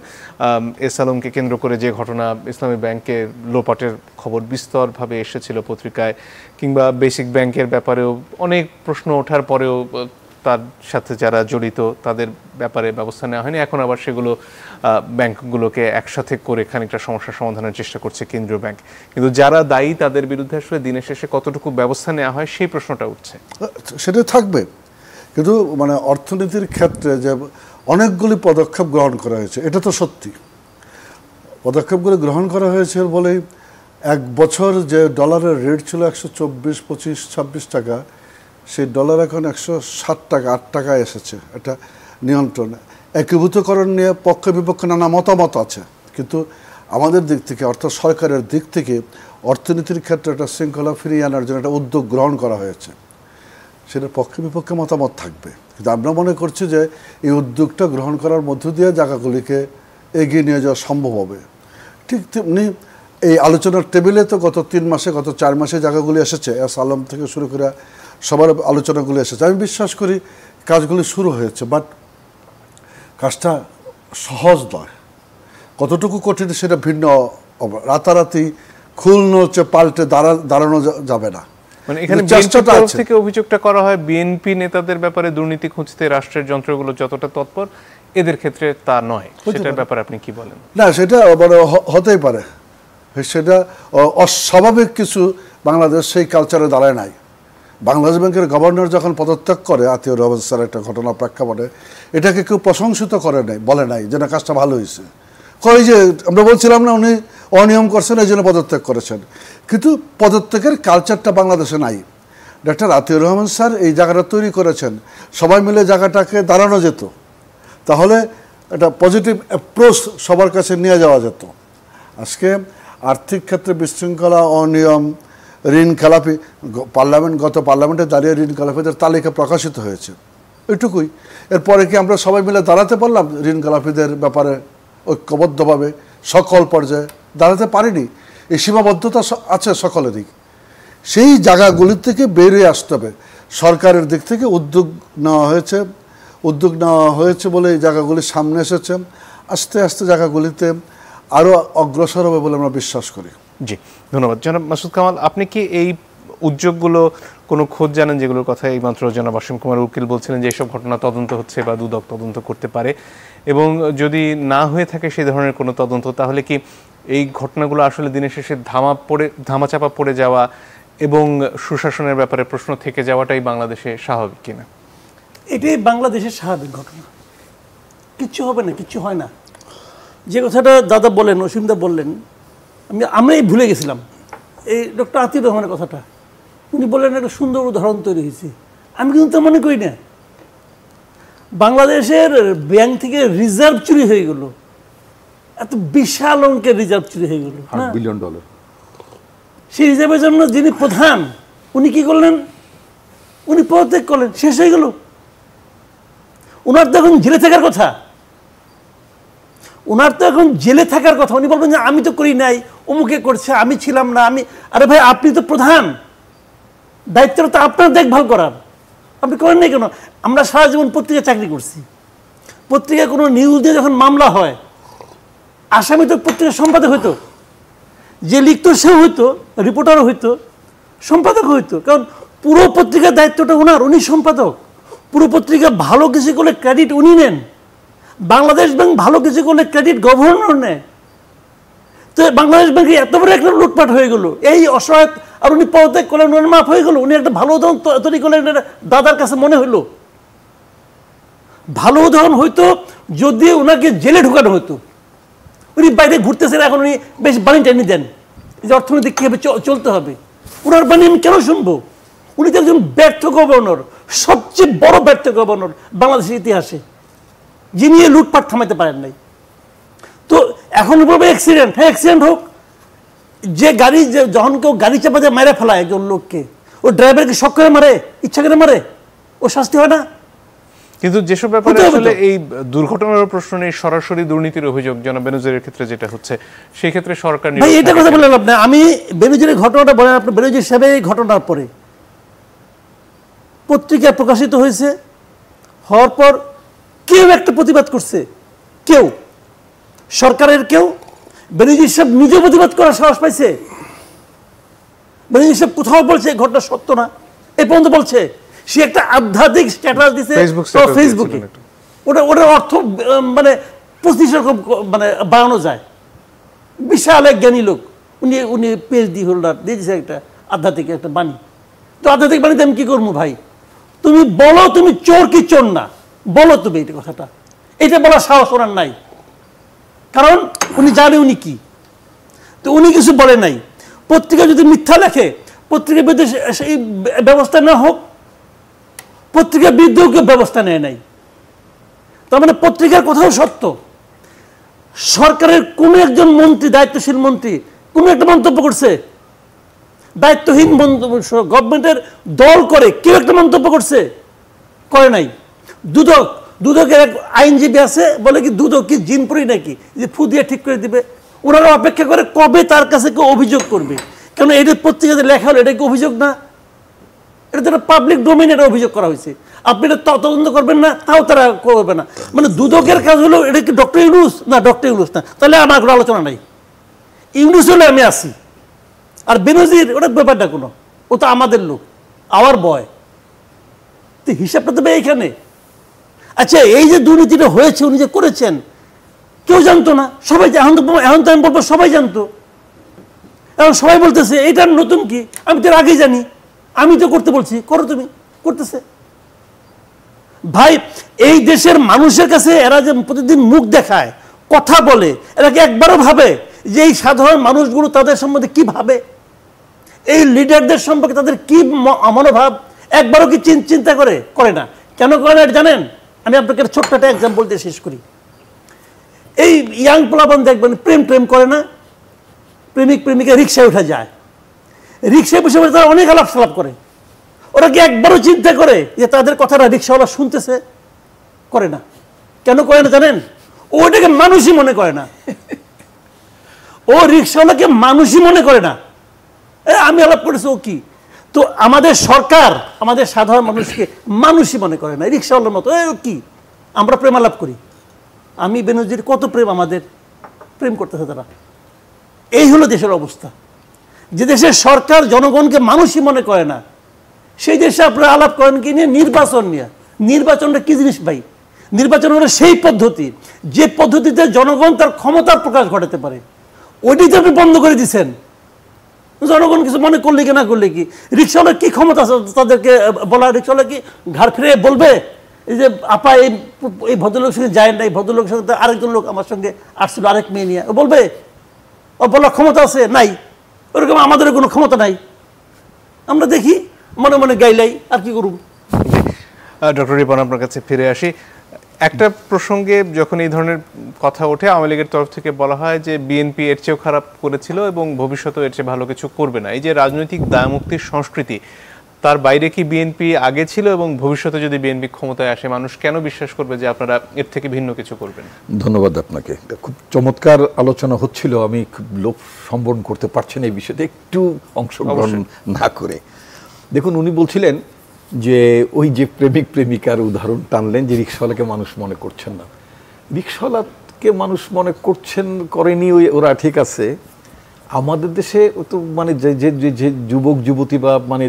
এস আলমকে কেন্দ্র করে যে ঘটনা, ইসলামী ব্যাংকের লোপাটের খবর বিস্তরভাবে এসেছিল পত্রিকায়, কিংবা বেসিক ব্যাংকের ব্যাপারেও অনেক প্রশ্ন ওঠার পরেও তার সাথে যারা জড়িত তাদের ব্যাপারে ব্যবস্থা নেওয়া হয়নি। এখন আবার সেগুলো ব্যাংকগুলোকে একসাথে করে খানিকটা সমস্যার সমাধানের চেষ্টা করছে কেন্দ্রীয় ব্যাংক, কিন্তু যারা দায়ী তাদের বিরুদ্ধে আসলে দিনের শেষে কতটুকু ব্যবস্থা নেওয়া হয় সেই প্রশ্নটা উঠছে। সেটা থাকবে, কিন্তু মানে অর্থনীতির ক্ষেত্রে যে অনেকগুলি পদক্ষেপ গ্রহণ করা হয়েছে এটা তো সত্যি। পদক্ষেপগুলি গ্রহণ করা হয়েছে বলেই এক বছর যে ডলারের রেট ছিল 124, 25, 26 টাকা, সেই ডলার এখন 160 টাকা, 8 টাকায় এসেছে। এটা নিয়ন্ত্রণ, একীভূতকরণ নিয়ে পক্ষ বিপক্ষে নানা মতামত আছে, কিন্তু আমাদের দিক থেকে অর্থাৎ সরকারের দিক থেকে অর্থনীতির ক্ষেত্রে একটা শৃঙ্খলা ফিরিয়ে আনার জন্য একটা উদ্যোগ গ্রহণ করা হয়েছে। সেটা পক্ষে বিপক্ষে মতামত থাকবে, কিন্তু আমরা মনে করছি যে এই উদ্যোগটা গ্রহণ করার মধ্য দিয়ে জায়গাগুলিকে এগিয়ে নিয়ে যাওয়া সম্ভব হবে। ঠিক তেমনি এই আলোচনার টেবিলে তো গত 3 মাসে, গত 4 মাসে জায়গাগুলি এসেছে, এস আলম থেকে শুরু করে সবার আলোচনাগুলি এসেছে। আমি বিশ্বাস করি কাজগুলি শুরু হয়েছে, বাট কাজটা সহজ নয়। কতটুকু কঠিন সেটা ভিন্ন। রাতারাতি খুল নড়ছে পাল্টে দাঁড়ানো যাবে না। মানে এখানে বিএনপির তরফ থেকে অভিযোগটা করা হয় বিএনপি নেতাদের ব্যাপারে দুর্নীতি খুঁজতে রাষ্ট্রের যন্ত্রগুলো যতটা তৎপর, এদের ক্ষেত্রে তা নয়। সেটার ব্যাপারে আপনি কি বলেন? না, সেটা হতেই পারে, সেটা অস্বাভাবিক কিছু বাংলাদেশ সেই কালচারে দাঁড়ায় নাই। বাংলাদেশ ব্যাংকের গভর্নর যখন পদত্যাগ করে আতিউর রহমান স্যার একটা ঘটনা প্রেক্ষাপটে, এটাকে কেউ প্রশংসিত করে নাই, বলে নাই যে না কাজটা ভালো হয়েছে। কই যে আমরা বলছিলাম না উনি অনিয়ম করছেন এই জন্য পদত্যাগ করেছেন, কিন্তু পদত্যাগের কালচারটা বাংলাদেশে নাই। ডক্টর আতিউর রহমান স্যার এই জায়গাটা তৈরি করেছেন, সবাই মিলে জায়গাটাকে দাঁড়ানো যেত, তাহলে একটা পজিটিভ অ্যাপ্রোচ সবার কাছে নিয়ে যাওয়া যেত। আজকে আর্থিক ক্ষেত্রে বিশৃঙ্খলা, অনিয়ম, ঋণ খেলাপি, গত পার্লামেন্টে দাঁড়িয়ে ঋণ খেলাপিদের তালিকা প্রকাশিত হয়েছে, এটুকুই। এরপরে কি আমরা সবাই মিলে দাঁড়াতে পারলাম ঋণ খেলাপিদের ব্যাপারে ঐক্যবদ্ধভাবে সকল পর্যায়ে? দাঁড়াতে পারিনি। এই সীমাবদ্ধতা আছে সকলেরই। সেই জায়গাগুলি থেকে বেরিয়ে আসতে হবে। সরকারের দিক থেকে উদ্যোগ নেওয়া হয়েছে বলে এই জায়গাগুলি সামনে এসেছে। আস্তে আস্তে জায়গাগুলিতে আরও অগ্রসর হবে বলে আমরা বিশ্বাস করি। জি, ধন্যবাদ। জনাব মাসুদ কামাল, আপনি কি এই উদ্যোগগুলো কোনো খোঁজ জানেন যেগুলোর কথা এইমাত্র জনাব অসীম কুমার উকিল বলছিলেন যে এইসব ঘটনা তদন্ত হচ্ছে বা দুদক তদন্ত করতে পারে, এবং যদি না হয়ে থাকে সেই ধরনের কোনো তদন্ত, তাহলে কি এই ঘটনাগুলো আসলে দিনের শেষে ধামাচাপা পড়ে যাওয়া এবং সুশাসনের ব্যাপারে প্রশ্ন থেকে যাওয়াটাই বাংলাদেশে স্বাভাবিক কিনা? এটাই বাংলাদেশের স্বাভাবিক ঘটনা। কিচ্ছু হবে না, কিচ্ছু হয় না। যে কথাটা দাদা বললেন, অসীমদা বললেন, আমরাই ভুলে গেছিলাম এই ডক্টর আতিউর রহমানের কথাটা। উনি বললেন একটা সুন্দর উদাহরণ তৈরি হয়েছে। আমি কিন্তু তা মনে করি না। বাংলাদেশের ব্যাংক থেকে রিজার্ভ চুরি হয়ে গেল, এত বিশাল অঙ্কের রিজার্ভ চুরি হয়ে গেল, $8 বিলিয়ন। সেই রিজার্ভের জন্য যিনি প্রধান উনি কি করলেন? উনি পদত্যাগ করলেন, শেষ হয়ে গেল। ওনার তো এখন জেলে থাকার কথা, উনি বলবেন যে আমি তো করি নাই, অমুকে করছে, আমি ছিলাম না, আরে ভাই আপনি তো প্রধান, দায়িত্বটা তো আপনার দেখভাল করার, আপনি করেন নাই কেন? আমরা সারা জীবন পত্রিকায় চাকরি করছি, পত্রিকায় কোনো নিউজ দিয়ে যখন মামলা হয় আসামি তো পত্রিকার সম্পাদক হইতো, যে লিখতো সে হইতো, রিপোর্টারও হইতো, সম্পাদক হইতো, কারণ পুরো পত্রিকার দায়িত্বটা ওনার, উনি সম্পাদক। পুরো পত্রিকা ভালো কিছু করলে ক্রেডিট উনি নেন, বাংলাদেশ ব্যাংক ভালো কিছু করলে ক্রেডিট গভর্নর নেয়। তো বাংলাদেশ ব্যাংকে এত বড় একটা লুটপাট হয়ে গেল, এই অসহায়, আর উনি পদত্যাগ করলেন, উনার মাফ হয়ে গেল। উনি একটা ভালো উদাহরণ তৈরি করলেন, দাদার কাছে মনে হইলো ভালো উদাহরণ হইতো যদি ওনাকে জেলে ঢুকানো হতো। উনি বাইরে ঘুরতেছেন, এখন উনি বেশ বাণী টানি দেন যে অর্থনীতি কীভাবে চলতে হবে। ওনার বাণী আমি কেন শুনবো? উনি তো একজন ব্যর্থ গভর্নর, সবচেয়ে বড় ব্যর্থ গভর্নর বাংলাদেশের ইতিহাসে, যিনি লুটপাট থামাইতে পারেন নাই। তো এখন বলবে অ্যাক্সিডেন্ট, হ্যাঁ অ্যাক্সিডেন্ট হোক। যে গাড়ি, যখন কেউ গাড়ি চাপা দিয়ে মেরে ফেলায় একজন লোককে, ও ড্রাইভারকে শক করে মারে, ইচ্ছা করে মারে, ও শাস্তি হয় না? কিন্তু যেসব ব্যাপারে আসলে এই দুর্ঘটনার প্রশ্ন নেই, সরাসরি দুর্নীতির অভিযোগ জনাব বেনজিরের ক্ষেত্রে যেটা হচ্ছে, সেই ক্ষেত্রে সরকার ভাই এটা কথা বললেন আপনি। আমি বেনজিরের ঘটনাটা বলেন, আপনি বেনজির সাহেব এই ঘটনার পরে পত্রিকায় প্রকাশিত হয়েছে, হওয়ার পর কেউ একটা প্রতিবাদ করছে? কেউ? সরকারের কেউ? বেনজির সাহেব নিজে প্রতিবাদ করার সাহস পাইছে? বেনজির সাহেব কোথাও বলছে এই ঘটনা সত্য না? এ পর্যন্ত বলছে। সে একটা আধ্যাত্মিক স্ট্যাটাস দিছে ফেসবুকে, ওটার অর্থ মানে 25 রকম মানে বাড়ানো যায়। বিশাল এক জ্ঞানী লোক, উনি PhD হোল্ডার, দিয়েছে একটা আধ্যাত্মিক একটা বাণী। তো আধ্যাত্মিক বাণীতে আমি কি করবো ভাই? তুমি বলো তুমি চোর কি চোর না, বলো তুমি এটা কথাটা। এটা বলার সাহস ওনার নাই, কারণ উনি জানে উনি কি। তো উনি কিছু বলে নাই। পত্রিকা যদি মিথ্যা লেখে, পত্রিকার বিরুদ্ধে সেই ব্যবস্থা না হোক, পত্রিকার বিরুদ্ধেও কেউ ব্যবস্থা নেয় নাই। তার মানে পত্রিকার কথাও সত্য। সরকারের কোন একজন মন্ত্রী, দায়িত্বশীল মন্ত্রী কোন একটা মন্তব্য করছে? দায়িত্বহীন গভর্নমেন্টের দল করে কেউ একটা মন্তব্য করছে? করে নাই। দুদকের এক আইনজীবী আছে, বলে কি দুদক কি জিনপুরি নাকি যে ফু দিয়ে ঠিক করে দিবে? ওনারা অপেক্ষা করে কবে তার কাছে কেউ অভিযোগ করবে। কেন এটা পত্রিকাতে লেখা হলো, এটা কি অভিযোগ না? এটা তো পাবলিক ডোমেইন, এটা অভিযোগ করা হয়েছে। আপনি এটা তদন্ত করবেন না, তাও তারা করবে না। মানে দুদকের কাজ হলো, এটা কি ডক্টর ইউনূস না? ডক্টর ইউনূস না, তাহলে আমার কোনো আলোচনা নাই। ইউনূস হলে আমি আসি, আর বেনজির ওটা ব্যাপারটা কোনো। ও তো আমাদের লোক, আওয়ার বয়। তো হিসাবটা দেবে এইখানে। আচ্ছা, এই যে দুর্নীতিটা হয়েছে, উনি যে করেছেন, কেউ জানতো না, সবাই। এখন তো আমি বলবো সবাই জানতো, এখন সবাই বলতেছে এটা নতুন কি, আমি তো আগেই জানি, আমি তো করতে বলছি, করো তুমি, করতেছে। ভাই, এই দেশের মানুষের কাছে এরা যে প্রতিদিন মুখ দেখায়, কথা বলে, এরা কি একবারও ভাবে যে এই সাধারণ মানুষগুলো তাদের সম্বন্ধে কি ভাবে, এই লিডারদের সম্পর্কে তাদের কি মনোভাব, একবারও কি চিন্তা করে না? কেন করে না জানেন? আমি আপনাকে ছোট্ট একটা এক্সাম্পল দিয়ে শেষ করি। এই ইয়াং পোলাপান দেখবেন প্রেম করে না, প্রেমিক প্রেমিকা রিক্সায় উঠে যায়, রিক্সায় বসে বসে তারা অনেক আলাপ সালাপ করে। ওরা কি একবারও চিন্তা করে যে তাদের কথাটা রিক্সাওয়ালা শুনতেছে? করে না। কেন করে না জানেন? ওটাকে মানুষই মনে করে না, ও রিক্সাওয়ালাকে মানুষই মনে করে না। আমি আলাপ করেছি, ও কি? তো আমাদের সরকার আমাদের সাধারণ মানুষকে মানুষই মনে করে না, রিক্সাওয়ালার মতো। কি আমরা প্রেম আলাপ করি, আমি বেনজির কত প্রেম, আমাদের প্রেম করতেছে তারা। এই হলো দেশের অবস্থা। যে দেশের সরকার জনগণকে মানুষই মনে করে না, সেই দেশে আপনারা আলাপ করেন কি নিয়ে? নির্বাচন নিয়ে। নির্বাচনটা কি জিনিস ভাই? নির্বাচন হলো সেই পদ্ধতি যে পদ্ধতিতে জনগণ তার ক্ষমতার প্রকাশ ঘটাতে পারে। ওইটি তো আপনি বন্ধ করে দিচ্ছেন। জনগণ কিছু মনে করলে কি না করলে কি, রিক্সাওয়ালার কি ক্ষমতা আছে তাদেরকে বলা? রিক্সাওয়ালা কি ঘাড় ফিরে বলবে এই যে আপা এই ভদ্রলোকের সঙ্গে যায় না, এই ভদ্রলোকের সঙ্গে আরেকজন লোক আমার সঙ্গে আসছিল আরেক মেয়ে নিয়ে, ও বলবে? ও বলার ক্ষমতা আছে? নাই। ওরকম আমাদের কোনো ক্ষমতা নাই। আমরা দেখি মনে মনে গাইলাই, আর কি করব। ডক্টর রিপন, আপনার কাছে ফিরে আসি। একটা প্রসঙ্গে যখন এই ধরনের কথা ওঠে, আওয়ামী লীগের তরফ থেকে বলা হয় যে বিএনপি এর চেয়েও খারাপ করেছিল এবং ভবিষ্যতেও এর চেয়ে ভালো কিছু করবে না। এই যে রাজনৈতিক দায়মুক্তির সংস্কৃতি, তার বাইরে কি বিএনপি আগে ছিল এবং ভবিষ্যতে যদি বিএনপি ক্ষমতায় আসে, মানুষ কেন বিশ্বাস করবে যে আপনারা এর থেকে ভিন্ন কিছু করবেন? ধন্যবাদ আপনাকে। খুব চমৎকার আলোচনা হচ্ছিল, আমি খুব লোভ সম্বরণ করতে পারছি না এই বিষয়তে একটু অংশগ্রহণ না করে। দেখুন, উনি বলছিলেন যে ওই যে প্রেমিক প্রেমিকার উদাহরণ টানলেন যে রিক্সাওয়ালাকে মানুষ মনে করছেন না। রিক্সাওয়ালাকে মানুষ মনে করছেন করেনি ওরা, ঠিক আছে। আমাদের দেশে তো মানে যে যুবক যুবতী বা মানে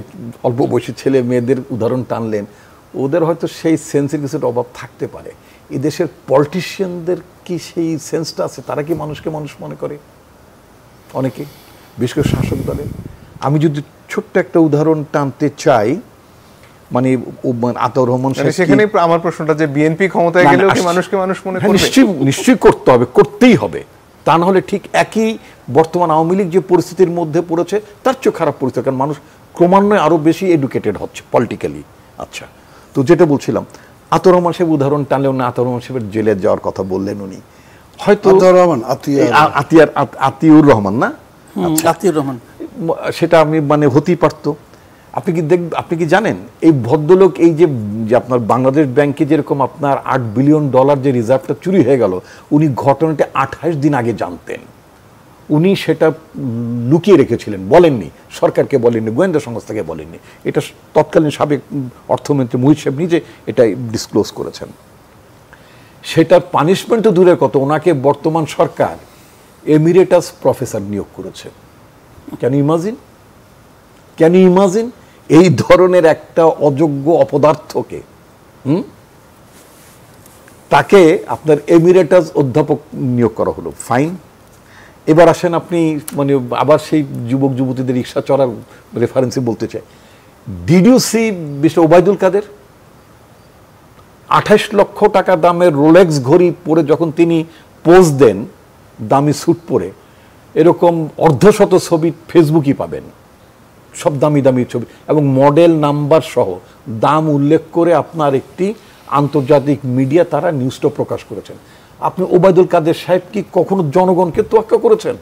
অল্প বয়সী ছেলে মেয়েদের উদাহরণ টানলেন, ওদের হয়তো সেই সেন্সের কিছুটা অভাব থাকতে পারে। এই দেশের পলিটিশিয়ানদের কি সেই সেন্সটা আছে? তারা কি মানুষকে মানুষ মনে করে? অনেকে, বিশেষ করে শাসক দলে। আমি যদি ছোট্ট একটা উদাহরণ টানতে চাই, মানে আতাউর রহমান, সেখানে আমার প্রশ্নটা যে বিএনপি ক্ষমতায় গেলেও কি মানুষকে মানুষ মনে করবে? নিশ্চয়ই করতে হবে, করতেই হবে। তা না হলে ঠিক একই বর্তমান আওয়ামী লীগ যে পরিস্থিতির মধ্যে পড়েছে তার চেয়ে খারাপ পরিস্থিতি, কারণ মানুষ ক্রমান্বয়ে আরো বেশি এডুকেটেড হচ্ছে পলিটিক্যালি। আচ্ছা, তো যেটা বলছিলাম, আতাউর রহমান সাহেব উদাহরণ টানলেও না, আতাউর রহমান সাহেবের জেলে যাওয়ার কথা বললেন উনি, হয়তো আতিউর রহমান না, আতিউর রহমান, সেটা আমি মানে হতেই পারতো। আপনি কি জানেন এই ভদ্রলোক, এই যে আপনার বাংলাদেশ ব্যাংকে যেরকম আপনার $8 বিলিয়ন যে রিজার্ভটা চুরি হয়ে গেল, উনি ঘটনাটা 28 দিন আগে জানতেন। উনি সেটা লুকিয়ে রেখেছিলেন, বলেননি, সরকারকে বলেননি, গোয়েন্দা সংস্থাকে বলেননি। এটা তৎকালীন সাবেক অর্থমন্ত্রী মুহিত সাহেব নিজে এটা ডিসক্লোজ করেছেন। সেটার পানিশমেন্ট তো দূরের কথা, ওনাকে বর্তমান সরকার এমিরেটাস প্রফেসর নিয়োগ করেছে। ক্যান ইউ ইমাজিন এই ধরনের একটা অযোগ্য অপদার্থকে তাকে আপনার এমিরেটাস অধ্যাপক নিয়োগ করা হলো, ফাইন। এবার আসেন আপনি মানে আবার সেই যুবক যুবতীদের রিক্সা চড়ার রেফারেন্সে বলতে চাই, did you see mister Obaidul Quader 28 lakh টাকা দামের রোলেক্স ঘড়ি পরে যখন তিনি পোজ দেন দামি স্যুট পরে, এরকম অর্ধশত ছবি ফেসবুকই পাবেন, সব দামি দামি ছবি এবং মডেল নাম্বার সহ দাম উল্লেখ করে আপনার একটি আন্তর্জাতিক মিডিয়া তারা নিউজটা প্রকাশ করেছেন। আপনি ওবায়দুল কাদের সাহেব কি কখনো জনগণকে তোয়াক্কা করেছেন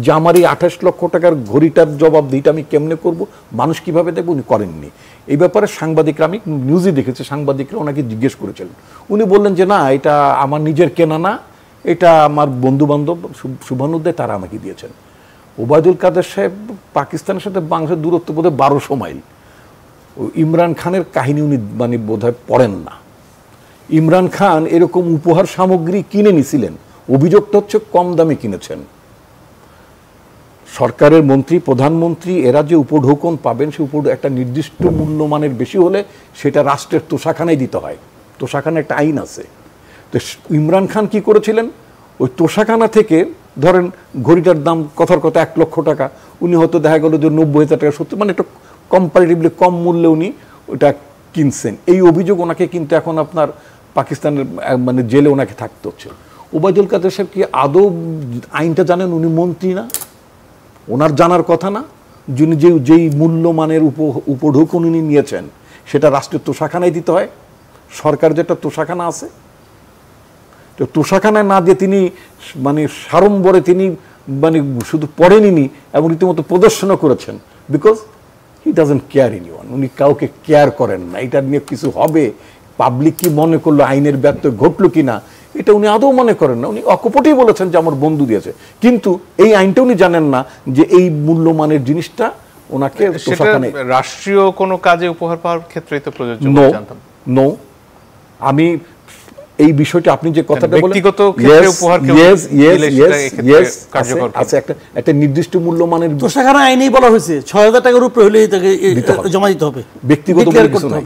যে আমার এই 28 লক্ষ টাকার ঘড়িটার জবাবদিহিটা আমি কেমনে করব, মানুষ কিভাবে দেখব? উনি করেননি। এই ব্যাপারে সাংবাদিকরা, আমি নিউজে দেখেছি, সাংবাদিকরা ওনাকে জিজ্ঞেস করেছিলেন, উনি বললেন যে না, এটা আমার নিজের কেনা না, এটা আমার বন্ধু বান্ধব শুভানুদ্দায় তারা আমাকে দিয়েছেন। ওবায়দুল কাদের সাহেব পাকিস্তানের সাথে বাংলাদেশের দূরত্ব বোধহয় 1200 মাইল। ইমরান খানের কাহিনী উনি মানে বোধহয় পড়েন না। ইমরান খান এরকম উপহার সামগ্রী কিনে নিছিলেন, অভিযোগটা হচ্ছে কম দামে কিনেছেন। সরকারের মন্ত্রী, প্রধানমন্ত্রী এরা যে উপঢৌকন পাবেন, সে একটা নির্দিষ্ট মূল্যমানের বেশি হলে সেটা রাষ্ট্রের তোষাখানায় দিতে হয়। তোষাখানা একটা আইন আছে। তো ইমরান খান কি করেছিলেন, ওই তোষাখানা থেকে ধরেন ঘড়িটার দাম কথার কথা 1 লক্ষ টাকা, উনি হয়তো দেখা গেল যে 90,000 টাকা 70, মানে একটা কম্পারেটিভলি কম মূল্যে উনি ওটা কিনছেন। এই অভিযোগ ওনাকে কিন্তু এখন আপনার পাকিস্তানের মানে জেলে ওনাকে থাকতে হচ্ছে। ওবায়দুল কাদের সাহেব কি আদৌ আইনটা জানেন? উনি মন্ত্রী না, ওনার জানার কথা না? যিনি যেই মূল্যমানের উপঢৌকন উনি নিয়েছেন সেটা রাষ্ট্রের তোষাখানায় দিতে হয়। সরকার যেটা তোষাখানা আছে, তো তোষাখানায় না দিয়ে তিনি মানে সাড়ম্বরে তিনি মানে শুধু পড়েনি এবং রীতিমতো প্রদর্শনও করেছেন, because he doesn't care anyone. উনি কাউকে কেয়ার করেন না। এটা নিয়ে কিছু হবে, পাবলিক কি মনে করলো, আইনের ব্যত্যয় ঘটলো কিনা, এটা উনি আদৌ মনে করেন না। উনি অকপটেই বলেছেন যে আমার বন্ধু দিয়েছে, কিন্তু এই আইনটা উনি জানেন না যে এই মূল্যমানের জিনিসটা ওনাকে রাষ্ট্রীয় কোনো কাজে উপহার পাওয়ার ক্ষেত্রেই তো প্রযোজ্য। নো, আমি এই বিষয়টা আপনি যে কথাটা বলেন, ব্যক্তিগত ক্ষেত্রে উপহার আছে একটা নির্দিষ্ট মূল্যমানের তোষাখানা আইনেই বলা হয়েছে 6,000 টাকার উপরে হলে তাকে জমা দিতে হবে, ব্যক্তিগত কিছু নাই।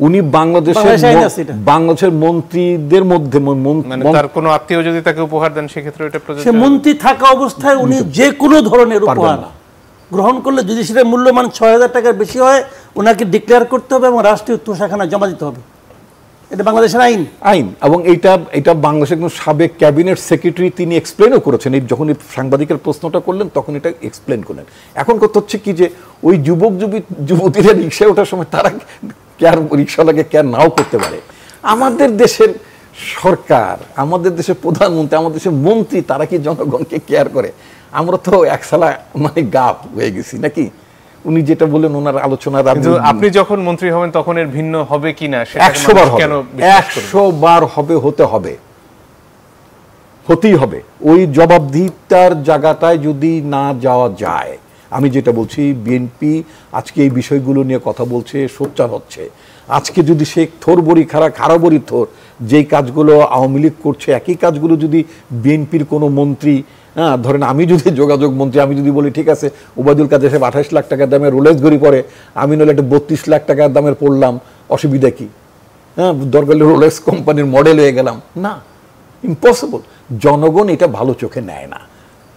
উনি বাংলাদেশের মন্ত্রীদের মধ্যে মানে তার কোনো আত্মীয় যদি তাকে উপহার দেন সেক্ষেত্রে এটা প্রযোজ্য। সে মন্ত্রী থাকা অবস্থায় উনি যে কোনো ধরনের উপহার গ্রহণ করলে যদি সেটা মূল্যমান 6,000 টাকার বেশি হয়, ওনাকে ডিক্লেয়ার করতে হবে এবং রাষ্ট্রীয় তোষাখানা জমা দিতে হবে। এটা বাংলাদেশের আইন এবং এটা বাংলাদেশের সাবেক ক্যাবিনেট সেক্রেটারি তিনি এক্সপ্লেনও করেছেন। এই যখন সাংবাদিকের প্রশ্নটা করলেন তখন এটা এক্সপ্লেন করলেন। এখন কথা হচ্ছে কি যে ওই যুবতীরা রিক্সায় ওঠার সময় তারা কেয়ার, রিক্সাওয়ালাকে কেয়ার নাও করতে পারে। আমাদের দেশের সরকার, আমাদের দেশের প্রধানমন্ত্রী, আমাদের দেশের মন্ত্রী, তারা কি জনগণকে কেয়ার করে? আমরা তো একসালা মানে গাপ হয়ে গেছি নাকি? উনি যেটা বললেন ওনার আলোচনার, আপনি যখন মন্ত্রী হবেন তখন এর ভিন্ন হবে কিনা 100 বার হবে, হতেই হবে। ওই জবাবদিহিতার জায়গাটায় যদি না যাওয়া যায়, আমি যেটা বলছি, বিএনপি আজকে এই বিষয়গুলো নিয়ে কথা বলছে, সোচ্চার হচ্ছে। আজকে যদি সে থোরবড়ি খারাবড়ি থোর যেই কাজগুলো আওয়ামী লীগ করছে, একই কাজগুলো যদি বিএনপির কোনো মন্ত্রী, ধরেন আমি যদি যোগাযোগ মন্ত্রী, আমি যদি বলি ঠিক আছে ওবায়দুল কাদের সাহেব 28 লাখ টাকার দামের রোলেক্স ঘড়ি পরে, আমি নইলে একটা 32 লাখ টাকার দামের পড়লাম, অসুবিধা কি? দরকার রোলেক্স কোম্পানির মডেল হয়ে গেলাম না, ইম্পসিবল। জনগণ এটা ভালো চোখে নেয় না।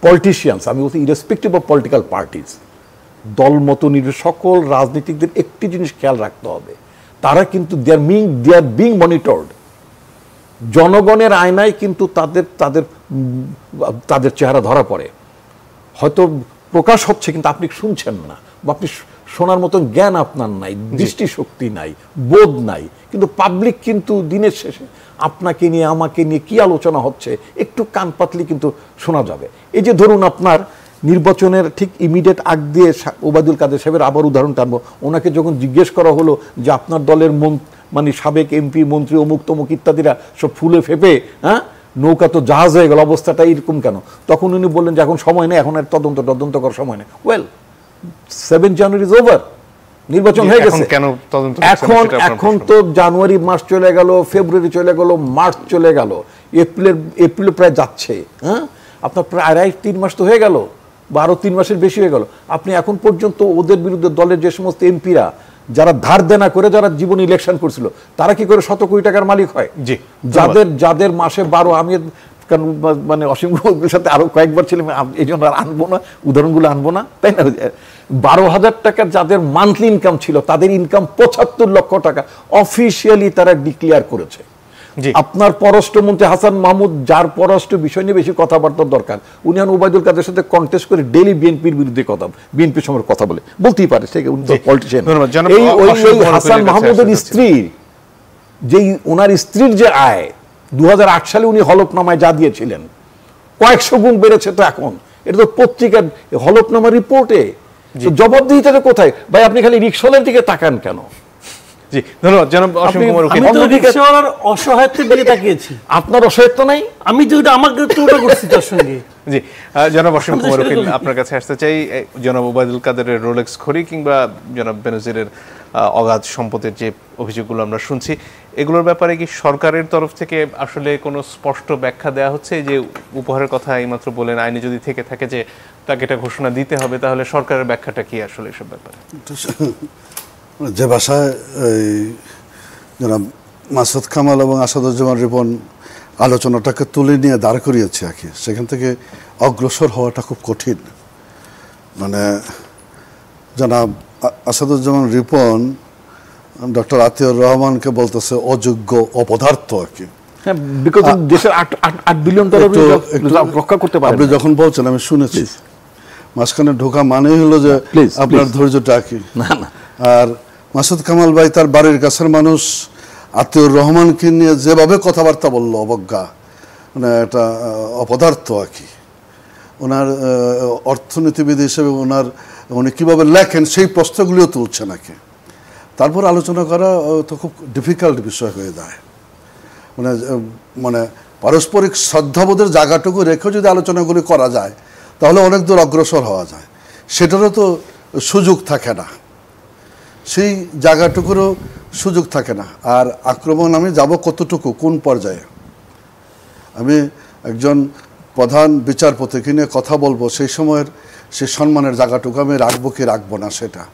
পলিটিশিয়ানস, আমি বলছি ইরেসপেক্টিভ অফ পলিটিক্যাল পার্টিস, দলমত সকল রাজনীতিকদের একটি জিনিস খেয়াল রাখতে হবে, তারা কিন্তু দে আর বিং মনিটরড। জনগণের আয়নায় কিন্তু তাদের চেহারা ধরা পড়ে। হয়তো প্রকাশ হচ্ছে কিন্তু আপনি শুনছেন না, বা আপনি শোনার মতন জ্ঞান আপনার নাই, দৃষ্টিশক্তি নাই, বোধ নাই, কিন্তু পাবলিক কিন্তু দিনের শেষে আপনাকে নিয়ে আমাকে নিয়ে কি আলোচনা হচ্ছে একটু কান পাতলি কিন্তু শোনা যাবে। এই যে ধরুন আপনার নির্বাচনের ঠিক ইমিডিয়েট আগ দিয়ে ওবায়দুল কাদের সাহেবের আবার উদাহরণ টানবো, ওনাকে যখন জিজ্ঞেস করা হলো যে আপনার দলের মানে সাবেক এমপি মন্ত্রী অমুক তমুক ইত্যাদিরা সব ফুলে ফেপে নৌকা তো জাহাজ হয়ে গেল, অবস্থাটা এরকম কেন? তখন উনি বললেন যে এখন সময় নেই, এখন আর তদন্ত করার সময় নেই। ওয়েল, 7 জানুয়ারি ইজ ওভার, নির্বাচন হয়ে গেছে। এখন তো জানুয়ারি মাস চলে গেল, ফেব্রুয়ারি চলে গেল, মার্চ চলে গেল, এপ্রিল প্রায় যাচ্ছে। আপনার প্রায় 2.5-3 মাস তো হয়ে গেল, বা আরো 3 মাসের বেশি হয়ে গেল। আপনি এখন পর্যন্ত ওদের বিরুদ্ধে দলের যে সমস্ত এমপিরা যারা ধার দেনা করে যারা জীবন ইলেকশন করছিল, তারা কি করে 100 কোটি টাকার মালিক হয়? যাদের মাসে 12, আমি মানে অসীম সাথে আরো কয়েকবার ছিলাম, এই জন্য আর আনবো না, উদাহরণগুলো আনবো না, তাই না? 12,000 টাকা যাদের মান্থলি ইনকাম ছিল, তাদের ইনকাম 75 লক্ষ টাকা অফিসিয়ালি তারা ডিক্লেয়ার করেছে। আপনার পররাষ্ট্রমন্ত্রী হাসান মাহমুদ, যার পররাষ্ট্র বিষয় নিয়ে বেশি কথাবার্তার দরকার, উনি ওবায়দুল কাদের সাথে কন্টেস্ট করে ডেইলি বিএনপির বিরুদ্ধে বিএনপির সময় কথা বলতেই পারে, সে পলিটিশিয়ান। এই হাসান মাহমুদের স্ত্রী, যেই ওনার স্ত্রীর যে আয় 2008 সালে উনি হলফনামায় যা দিয়েছিলেন, কয়েকশো গুণ বেড়েছে। তো এখন এটা তো পত্রিকার হলফনামা রিপোর্টে, জবাবদিহিতাটা কোথায়? ভাই আপনি খালি রিকশাওয়ালার দিকে তাকান কেন? জি, ধন্যবাদ জনাব অসীম কুমার উকিল। আমি তো রিকশাওয়ালার অসহায়ত্বের দিকে তাকিয়েছি। আপনার অসহায়ত্ব নাই? আমি তো আমাকে তুলনা করছি তার সঙ্গে। জি, জনাব অসীম কুমার উকিল, আপনার কাছে আসতে চাই। জনাব ওবায়দুল কাদেরের রোলেক্স ঘড়ি কিংবা জনাব বেনজিরের অগাধ সম্পদের যে অভিযোগগুলো আমরা শুনছি, এগুলোর ব্যাপারে কি সরকারের তরফ থেকে আসলে কোনো স্পষ্ট ব্যাখ্যা দেওয়া হচ্ছে? যে উপহারের কথা এইমাত্র বলেন, আইনে যদি থেকে থাকে যে তাকে এটা ঘোষণা দিতে হবে, তাহলে সরকারের ব্যাখ্যাটা কি আসলে এসব ব্যাপারে? যে ভাষায় যারা মাসুদ কামাল এবং আসাদুজ্জামান রিপন আলোচনাটাকে তুলে নিয়ে দাঁড় করিয়েছে আর কি, সেখান থেকে অগ্রসর হওয়াটা খুব কঠিন। মানে জনাব আসাদুজ্জামান রিপন ডক্টর আতিউর রহমানকে বলতেছে অযোগ্য, অপদার্থ আর কি। দেশের 8 বিলিয়ন ডলার রক্ষা করতে পারবে। আপনি যখন বলছেন আমি শুনেছি, মাঝখানে ঢোকা মানেই হলো যে আপনার ধৈর্যটা কি। আর মাসুদ কামাল ভাই তার বাড়ির কাছের মানুষ আতিউর রহমানকে নিয়ে যেভাবে কথাবার্তা বললো, অবজ্ঞা, মানে এটা অপদার্থ আর কি। ওনার অর্থনীতিবিদ হিসেবে উনি কীভাবে লেখেন সেই প্রশ্নগুলিও তুলছে নাকি। তারপর আলোচনা করা তো খুব ডিফিকাল্ট বিষয় হয়ে যায়। মানে পারস্পরিক শ্রদ্ধাবোধের জায়গাটুকু রেখে যদি আলোচনাগুলি করা যায় তাহলে অনেক দূর অগ্রসর হওয়া যায়। সেটারও তো সুযোগ থাকে না, সেই জায়গাটুকুরও সুযোগ থাকে না। আর আক্রমণ আমি যাব কতটুকু, কোন পর্যায়ে? আমি একজন প্রধান বিচারপতিকে নিয়ে কথা বলবো, সেই সময়ের সেই সম্মানের জায়গাটুকু আমি রাখবো কি রাখবো না, সেটা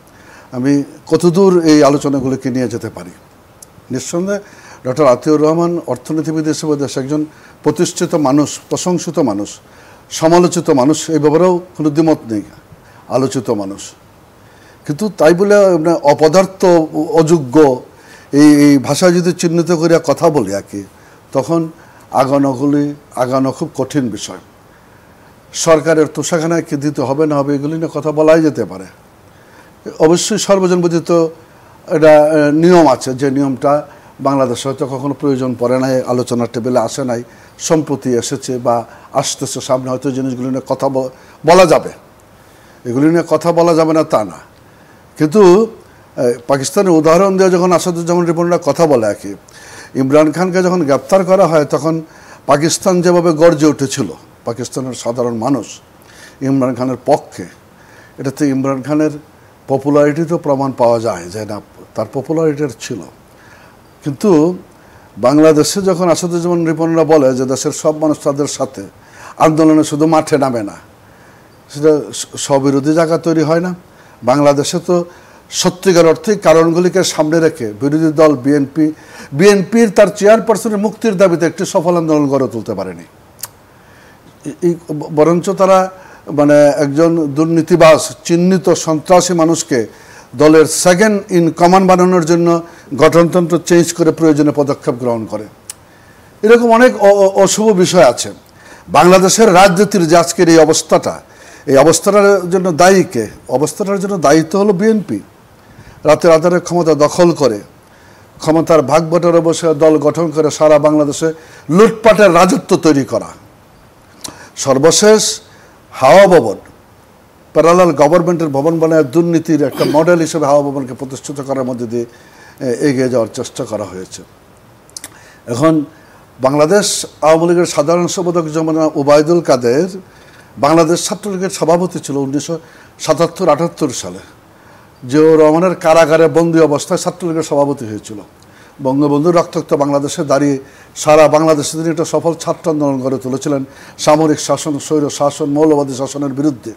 আমি কতদূর এই আলোচনাগুলোকে নিয়ে যেতে পারি। নিঃসন্দেহে ডক্টর আতিউর রহমান অর্থনীতিবিদ হিসেবে দেশে একজন প্রতিষ্ঠিত মানুষ, প্রশংসিত মানুষ, সমালোচিত মানুষ, এই ব্যাপারেও কোনো দ্বিমত নেই, আলোচিত মানুষ। কিন্তু তাই বলে অপদার্থ, অযোগ্য এই ভাষায় যদি চিহ্নিত করিয়া কথা বলি আর কি, তখন আগানো খুব কঠিন বিষয়। সরকারের তোষাখানায় কি দিতে হবে না হবে এগুলি নিয়ে কথা বলাই যেতে পারে। অবশ্যই সর্বজনবিদিত এটা নিয়ম আছে, যে নিয়মটা বাংলাদেশে হয়তো কখনো প্রয়োজন পড়ে নাই, আলোচনার টেবিলে আসে নাই, সম্প্রতি এসেছে বা আসতেছে সামনে, হয়তো জিনিসগুলি নিয়ে কথা বলা যাবে। এগুলি নিয়ে কথা বলা যাবে না তা না, কিন্তু পাকিস্তানের উদাহরণ দিয়ে যখন আসাদুজ্জামান রিপনরা কথা বলে আর কি, ইমরান খানকে যখন গ্রেপ্তার করা হয় তখন পাকিস্তান যেভাবে গর্জে উঠেছিল, পাকিস্তানের সাধারণ মানুষ ইমরান খানের পক্ষে, এটাতে ইমরান খানের পপুলারিটিতেও প্রমাণ পাওয়া যায় যে না, তার পপুলারিটির ছিল। কিন্তু বাংলাদেশে যখন আসাদুজ্জামান রিপনরা বলে যে দেশের সব মানুষ তাদের সাথে, আন্দোলনে শুধু মাঠে নামে না, সেটা স্ববিরোধী জায়গা তৈরি হয় না। বাংলাদেশে তো সত্যিকার অর্থে কারণগুলিকে সামনে রেখে বিরোধী দল বিএনপির তার চেয়ারপারসনের মুক্তির দাবিতে একটি সফল আন্দোলন গড়ে তুলতে পারেনি। বরঞ্চ তারা মানে একজন দুর্নীতিবাজ, চিহ্নিত সন্ত্রাসী মানুষকে দলের সেকেন্ড ইন কমান্ড বানানোর জন্য গঠনতন্ত্র চেঞ্জ করে প্রয়োজনীয় পদক্ষেপ গ্রহণ করে। এরকম অনেক অশুভ বিষয় আছে বাংলাদেশের রাজনীতির যে আজকের এই অবস্থাটা। এই অবস্থাটার জন্য দায়ী কে? অবস্থাটার জন্য দায়িত্ব হলো বিএনপি। রাতের আধারে ক্ষমতা দখল করে, ক্ষমতার ভাগবটারে বসে দল গঠন করে সারা বাংলাদেশে লুটপাটের রাজত্ব তৈরি করা। সর্বশেষ হাওয়া ভবন, প্যারালাল গভর্নমেন্টের ভবন বানায় দুর্নীতির একটা মডেল হিসেবে হাওয়া ভবনকে প্রতিষ্ঠিত করার মধ্যে দিয়ে এগিয়ে যাওয়ার চেষ্টা করা হয়েছে। এখন বাংলাদেশ আওয়ামী লীগের সাধারণ সম্পাদক যেমন ওবায়দুল কাদের বাংলাদেশ ছাত্রলীগের সভাপতি ছিল 1977-78 সালে। জিয়াউর রহমানের কারাগারে বন্দী অবস্থায় ছাত্রলীগের সভাপতি হয়েছিল। বঙ্গবন্ধু রক্তাক্ত বাংলাদেশে দাঁড়িয়ে সারা বাংলাদেশে তিনি একটা সফল ছাত্র আন্দোলন গড়ে তুলেছিলেন সামরিক শাসন, স্বৈর শাসন, মৌলবাদী শাসনের বিরুদ্ধে।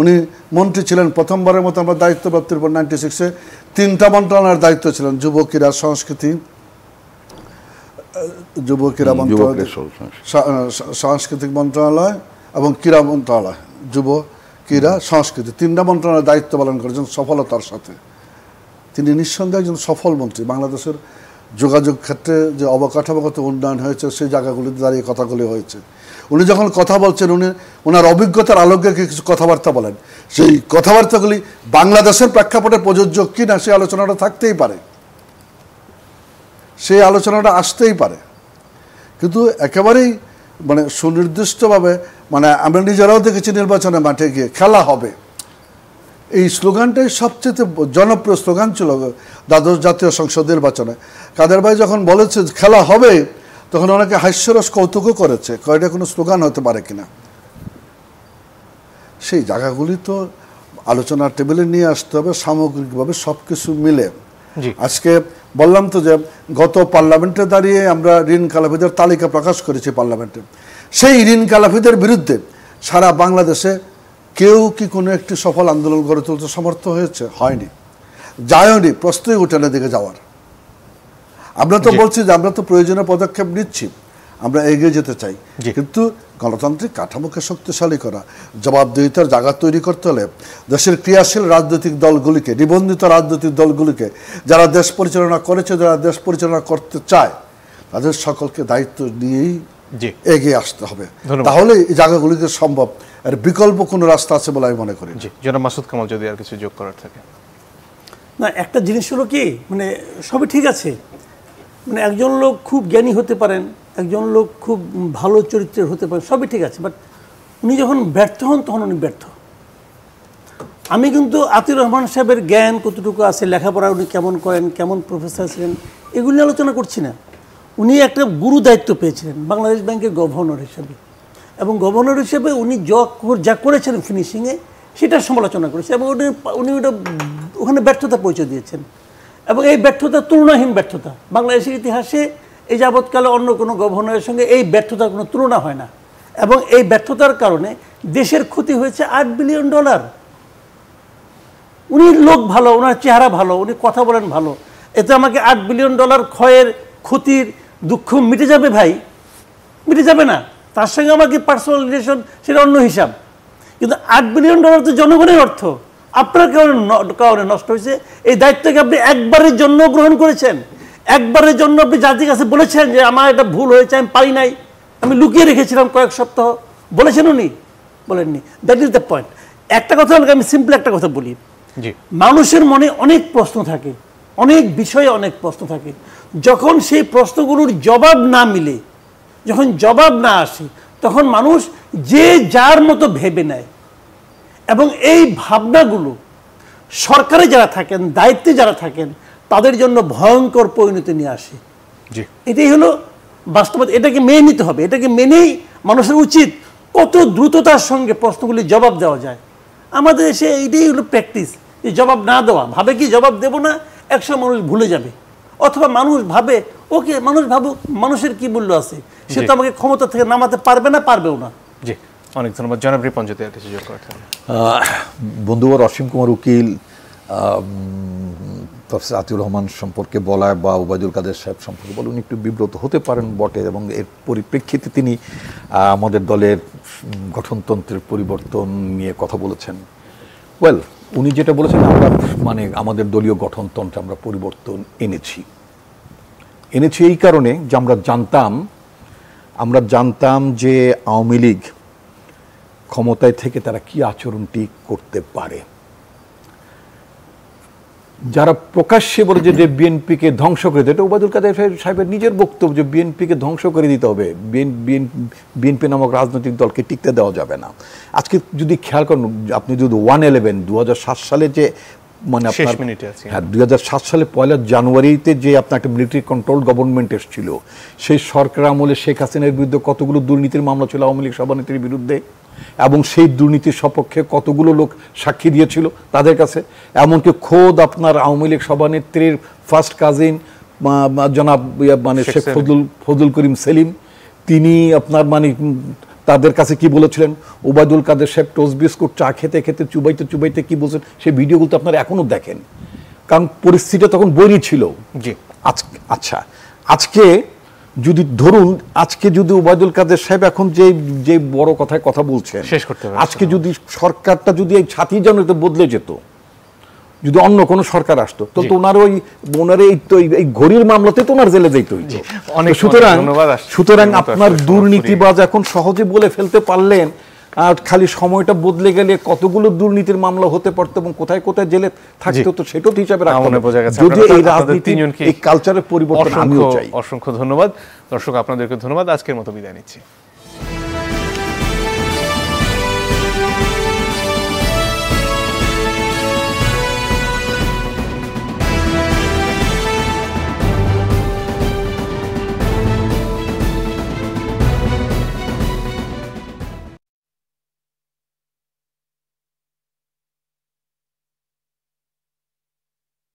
উনি মন্ত্রী ছিলেন। প্রথমবারের মতো আমরা দায়িত্ব প্রাপ্তির পর 96-এ 3টা মন্ত্রণালয়ের দায়িত্ব ছিলেন, যুব ক্রীড়া সংস্কৃতি, যুব ক্রীড়া মন্ত্রণালয়, সাংস্কৃতিক মন্ত্রণালয় এবং ক্রীড়া মন্ত্রণালয়, যুব ক্রীড়া সংস্কৃতি, 3টা মন্ত্রণালয়ের দায়িত্ব পালন করেছেন সফলতার সাথে। তিনি নিঃসন্দেহে একজন সফল মন্ত্রী। বাংলাদেশের যোগাযোগ ক্ষেত্রে যে অবকাঠামোগত উন্নয়ন হয়েছে সেই জায়গাগুলিতে দাঁড়িয়ে কথাগুলি হয়েছে। উনি যখন কথা বলছেন ওনার অভিজ্ঞতার আলোকে কিছু কথাবার্তা বলেন, সেই কথাবার্তাগুলি বাংলাদেশের প্রেক্ষাপটে প্রযোজ্য কি না সেই আলোচনাটা থাকতেই পারে, সেই আলোচনাটা আসতেই পারে। কিন্তু একেবারেই মানে সুনির্দিষ্টভাবে, মানে আমরা নিজেরাও দেখেছি নির্বাচনের মাঠে গিয়ে খেলা হবে, এই স্লোগানটাই সবচেয়ে জনপ্রিয় স্লোগান ছিল দ্বাদশ জাতীয় সংসদ নির্বাচনে। কাদের ভাই যখন বলেছে খেলা হবে তখন অনেকে হাস্যরস কৌতুকও করেছে, কয়টা কোনো স্লোগান হতে পারে কিনা। সেই জায়গাগুলি তো আলোচনার টেবিলে নিয়ে আসতে হবে সামগ্রিকভাবে সব কিছু মিলে। আজকে বললাম তো যে গত পার্লামেন্টে দাঁড়িয়ে আমরা ঋণ খেলাপিদের তালিকা প্রকাশ করেছি পার্লামেন্টে। সেই ঋণ খেলাপিদের বিরুদ্ধে সারা বাংলাদেশে কেউ কি কোনো একটি সফল আন্দোলন গড়ে তুলতে সমর্থ হয়েছে? হয়নি, যায়নি, প্রশ্নই ওঠে না দিকে যাওয়ার। আমরা তো বলছি যে আমরা তো প্রয়োজনীয় পদক্ষেপ নিচ্ছি, আমরা এগিয়ে যেতে চাই, কিন্তু গণতান্ত্রিক কাঠামোকে শক্তিশালী করা, জবাবদিহিতার জায়গা তৈরি করতে হলে দেশের ক্রিয়াশীল রাজনৈতিক দলগুলিকে, নিবন্ধিত রাজনৈতিক দলগুলিকে, যারা দেশ পরিচালনা করেছে, যারা দেশ পরিচালনা করতে চায়, তাদের সকলকে দায়িত্ব নিয়েই এগিয়ে আসতে হবে, তাহলে এই জায়গাগুলিতে সম্ভব। এর বিকল্প কোনো রাস্তা আছে বলে আমি মনে করি। জনাব মাসুদ কামাল, যদি আর কিছু যোগ করার থাকে। না, একটা জিনিস হলো কি, মানে সবই ঠিক আছে, মানে একজন লোক খুব জ্ঞানী হতে পারেন, একজন লোক খুব ভালো চরিত্রের হতে পারেন, সবই ঠিক আছে, বাট উনি যখন ব্যর্থ হন তখন উনি ব্যর্থ। আমি কিন্তু আতিউর রহমান সাহেবের জ্ঞান কতটুকু আছে, লেখাপড়া উনি কেমন করেন, কেমন প্রফেসর ছিলেন, এগুলি আলোচনা করছি না। উনি একটা গুরু দায়িত্ব পেয়েছিলেন বাংলাদেশ ব্যাংকের গভর্নর হিসেবে, এবং গভর্নর হিসেবে উনি যা করেছিলেন ফিনিশিংয়ে সেটার সমালোচনা করেছে, এবং উনি ওটা ওখানে ব্যর্থতা পরিচয় দিয়েছেন, এবং এই ব্যর্থতা তুলনাহীন ব্যর্থতা। বাংলাদেশের ইতিহাসে এই যাবৎকালে অন্য কোনো গভর্নরের সঙ্গে এই ব্যর্থতার কোনো তুলনা হয় না, এবং এই ব্যর্থতার কারণে দেশের ক্ষতি হয়েছে $8 বিলিয়ন। উনি লোক ভালো, ওনার চেহারা ভালো, উনি কথা বলেন ভালো, এতে আমাকে $8 বিলিয়ন ক্ষয়ের ক্ষতির দুঃখ মিটে যাবে ভাই? মিটে যাবে না। তার সঙ্গে আমাকে পার্সোনাল রিলেশন, সেটা অন্য হিসাব, কিন্তু $8 বিলিয়ন তো জনগণের অর্থ, আপনার কারণে নষ্ট হয়েছে। এই দায়িত্বকে আপনি একবারের জন্য গ্রহণ করেছেন, একবারের জন্য আপনি জাতির কাছে বলেছেন যে আমার এটা ভুল হয়েছে, আমি পারি নাই, আমি লুকিয়ে রেখেছিলাম কয়েক সপ্তাহ, বলেছেন উনি? বলেননি। That is the point. একটা কথা আমি সিম্পল একটা কথা বলি, মানুষের মনে অনেক প্রশ্ন থাকে, অনেক বিষয়ে অনেক প্রশ্ন থাকে, যখন সেই প্রশ্নগুলোর জবাব না মিলে, যখন জবাব না আসে, তখন মানুষ যে যার মতো ভেবে নেয়, এবং এই ভাবনাগুলো সরকারে যারা থাকেন, দায়িত্বে যারা থাকেন, তাদের জন্য ভয়ঙ্কর পরিণতি নিয়ে আসে। এটাই হলো বাস্তবতা। এটাকে মেনে নিতে হবে, এটাকে মেনেই মানুষের উচিত কত দ্রুততার সঙ্গে প্রশ্নগুলি জবাব দেওয়া যায়। আমাদের দেশে এইটাই হলো প্র্যাকটিস, যে জবাব না দেওয়া, ভাবে কি জবাব দেব না, একসময় মানুষ ভুলে যাবে, অথবা মানুষ ভাবে ওকে, মানুষ ভাবুক, মানুষের কি মূল্য আছে, সে তো আমাকে ক্ষমতা থেকে নামাতে পারবে না, পারবেও না। জি, অনেক ধন্যবাদ। জনাব রিপন, যদি আর কিছু যোগ করতে হবে। বন্ধুবর অসীম কুমার উকিল, প্রফেসর আতিউর রহমান সম্পর্কে বলা বা ওবায়দুল কাদের সাহেব সম্পর্কে বলে উনি একটু বিব্রত হতে পারেন বটে, এবং এর পরিপ্রেক্ষিতে তিনি আমাদের দলের গঠনতন্ত্রের পরিবর্তন নিয়ে কথা বলেছেন। ওয়েল, উনি যেটা বলেছেন, আমরা মানে আমাদের দলীয় গঠনতন্ত্রে আমরা পরিবর্তন এনেছি এই কারণে যে আমরা জানতাম যে আওয়ামী লীগ ক্ষমতায় থেকে তারা কি আচরণটি করতে পারে। যারা প্রকাশ্যে বলে যে বিএনপিকে ধ্বংস করে দিতে, এটা ওবায়দুল কাদের সাহেবের নিজের বক্তব্য যে বিএনপিকে ধ্বংস করে দিতে হবে, বিএনপি নামক রাজনৈতিক দলকে টিকতে দেওয়া যাবে না। আজকে যদি খেয়াল করেন, আপনি যদি 1/11 2007 সালে যে মানে আপনার 2007 সালে 1 জানুয়ারিতে যে আপনার একটা মিলিটারি কন্ট্রোল গভর্নমেন্ট এসেছিল, সেই সরকার আমলে শেখ হাসিনার বিরুদ্ধে কতগুলো দুর্নীতির মামলা ছিল আওয়ামী লীগ সভানেত্রীর বিরুদ্ধে, এবং সেই দুর্নীতির সপক্ষে কতগুলো লোক সাক্ষী দিয়েছিল তাদের কাছে। এমনকি খোদ আপনার আওয়ামী লীগ সভানেত্রীর ফার্স্ট কাজিন জনাব মানে শেখ ফজলুল করিম সেলিম, তিনি আপনার মানে তাদের কাছে কি বলেছিলেন, ওবায়দুল কাদের সাহেব টোস্ট বিস্কুট চা খেতে খেতে চুবাইতে কি বলছেন, সেই ভিডিওগুলো তো আপনারা এখনো দেখেন, কারণ পরিস্থিতিটা তখন বৈরী ছিল। জি, আচ্ছা, আজকে যদি ধরুন, আজকে যদি ওবায়দুল কাদের সাহেব এখন যে বড় কথায় কথা বলছেন, আজকে যদি সরকারটা যদি এই ছাতি জনতে বদলে যেত, যদি অন্য কোনো সরকার আসতো, তো ওনার এই ঘড়ির মামলাতে তো ওনার জেলে যেতে হইতো। সুতরাং আপনার দুর্নীতিবাজ এখন সহজে বলে ফেলতে পারলেন, আর খালি সময়টা বদলে গেলে কতগুলো দুর্নীতির মামলা হতে পারতো এবং কোথায় কোথায় জেলে থাকতো, তো সেটাও হিসাবে রাখতে হবে। যদি এই রাজনীতি, এই কালচারের পরিবর্তন আমিও চাই। অসংখ্য ধন্যবাদ দর্শক, আপনাদেরকে ধন্যবাদ। আজকের মতো বিদায় নিচ্ছি।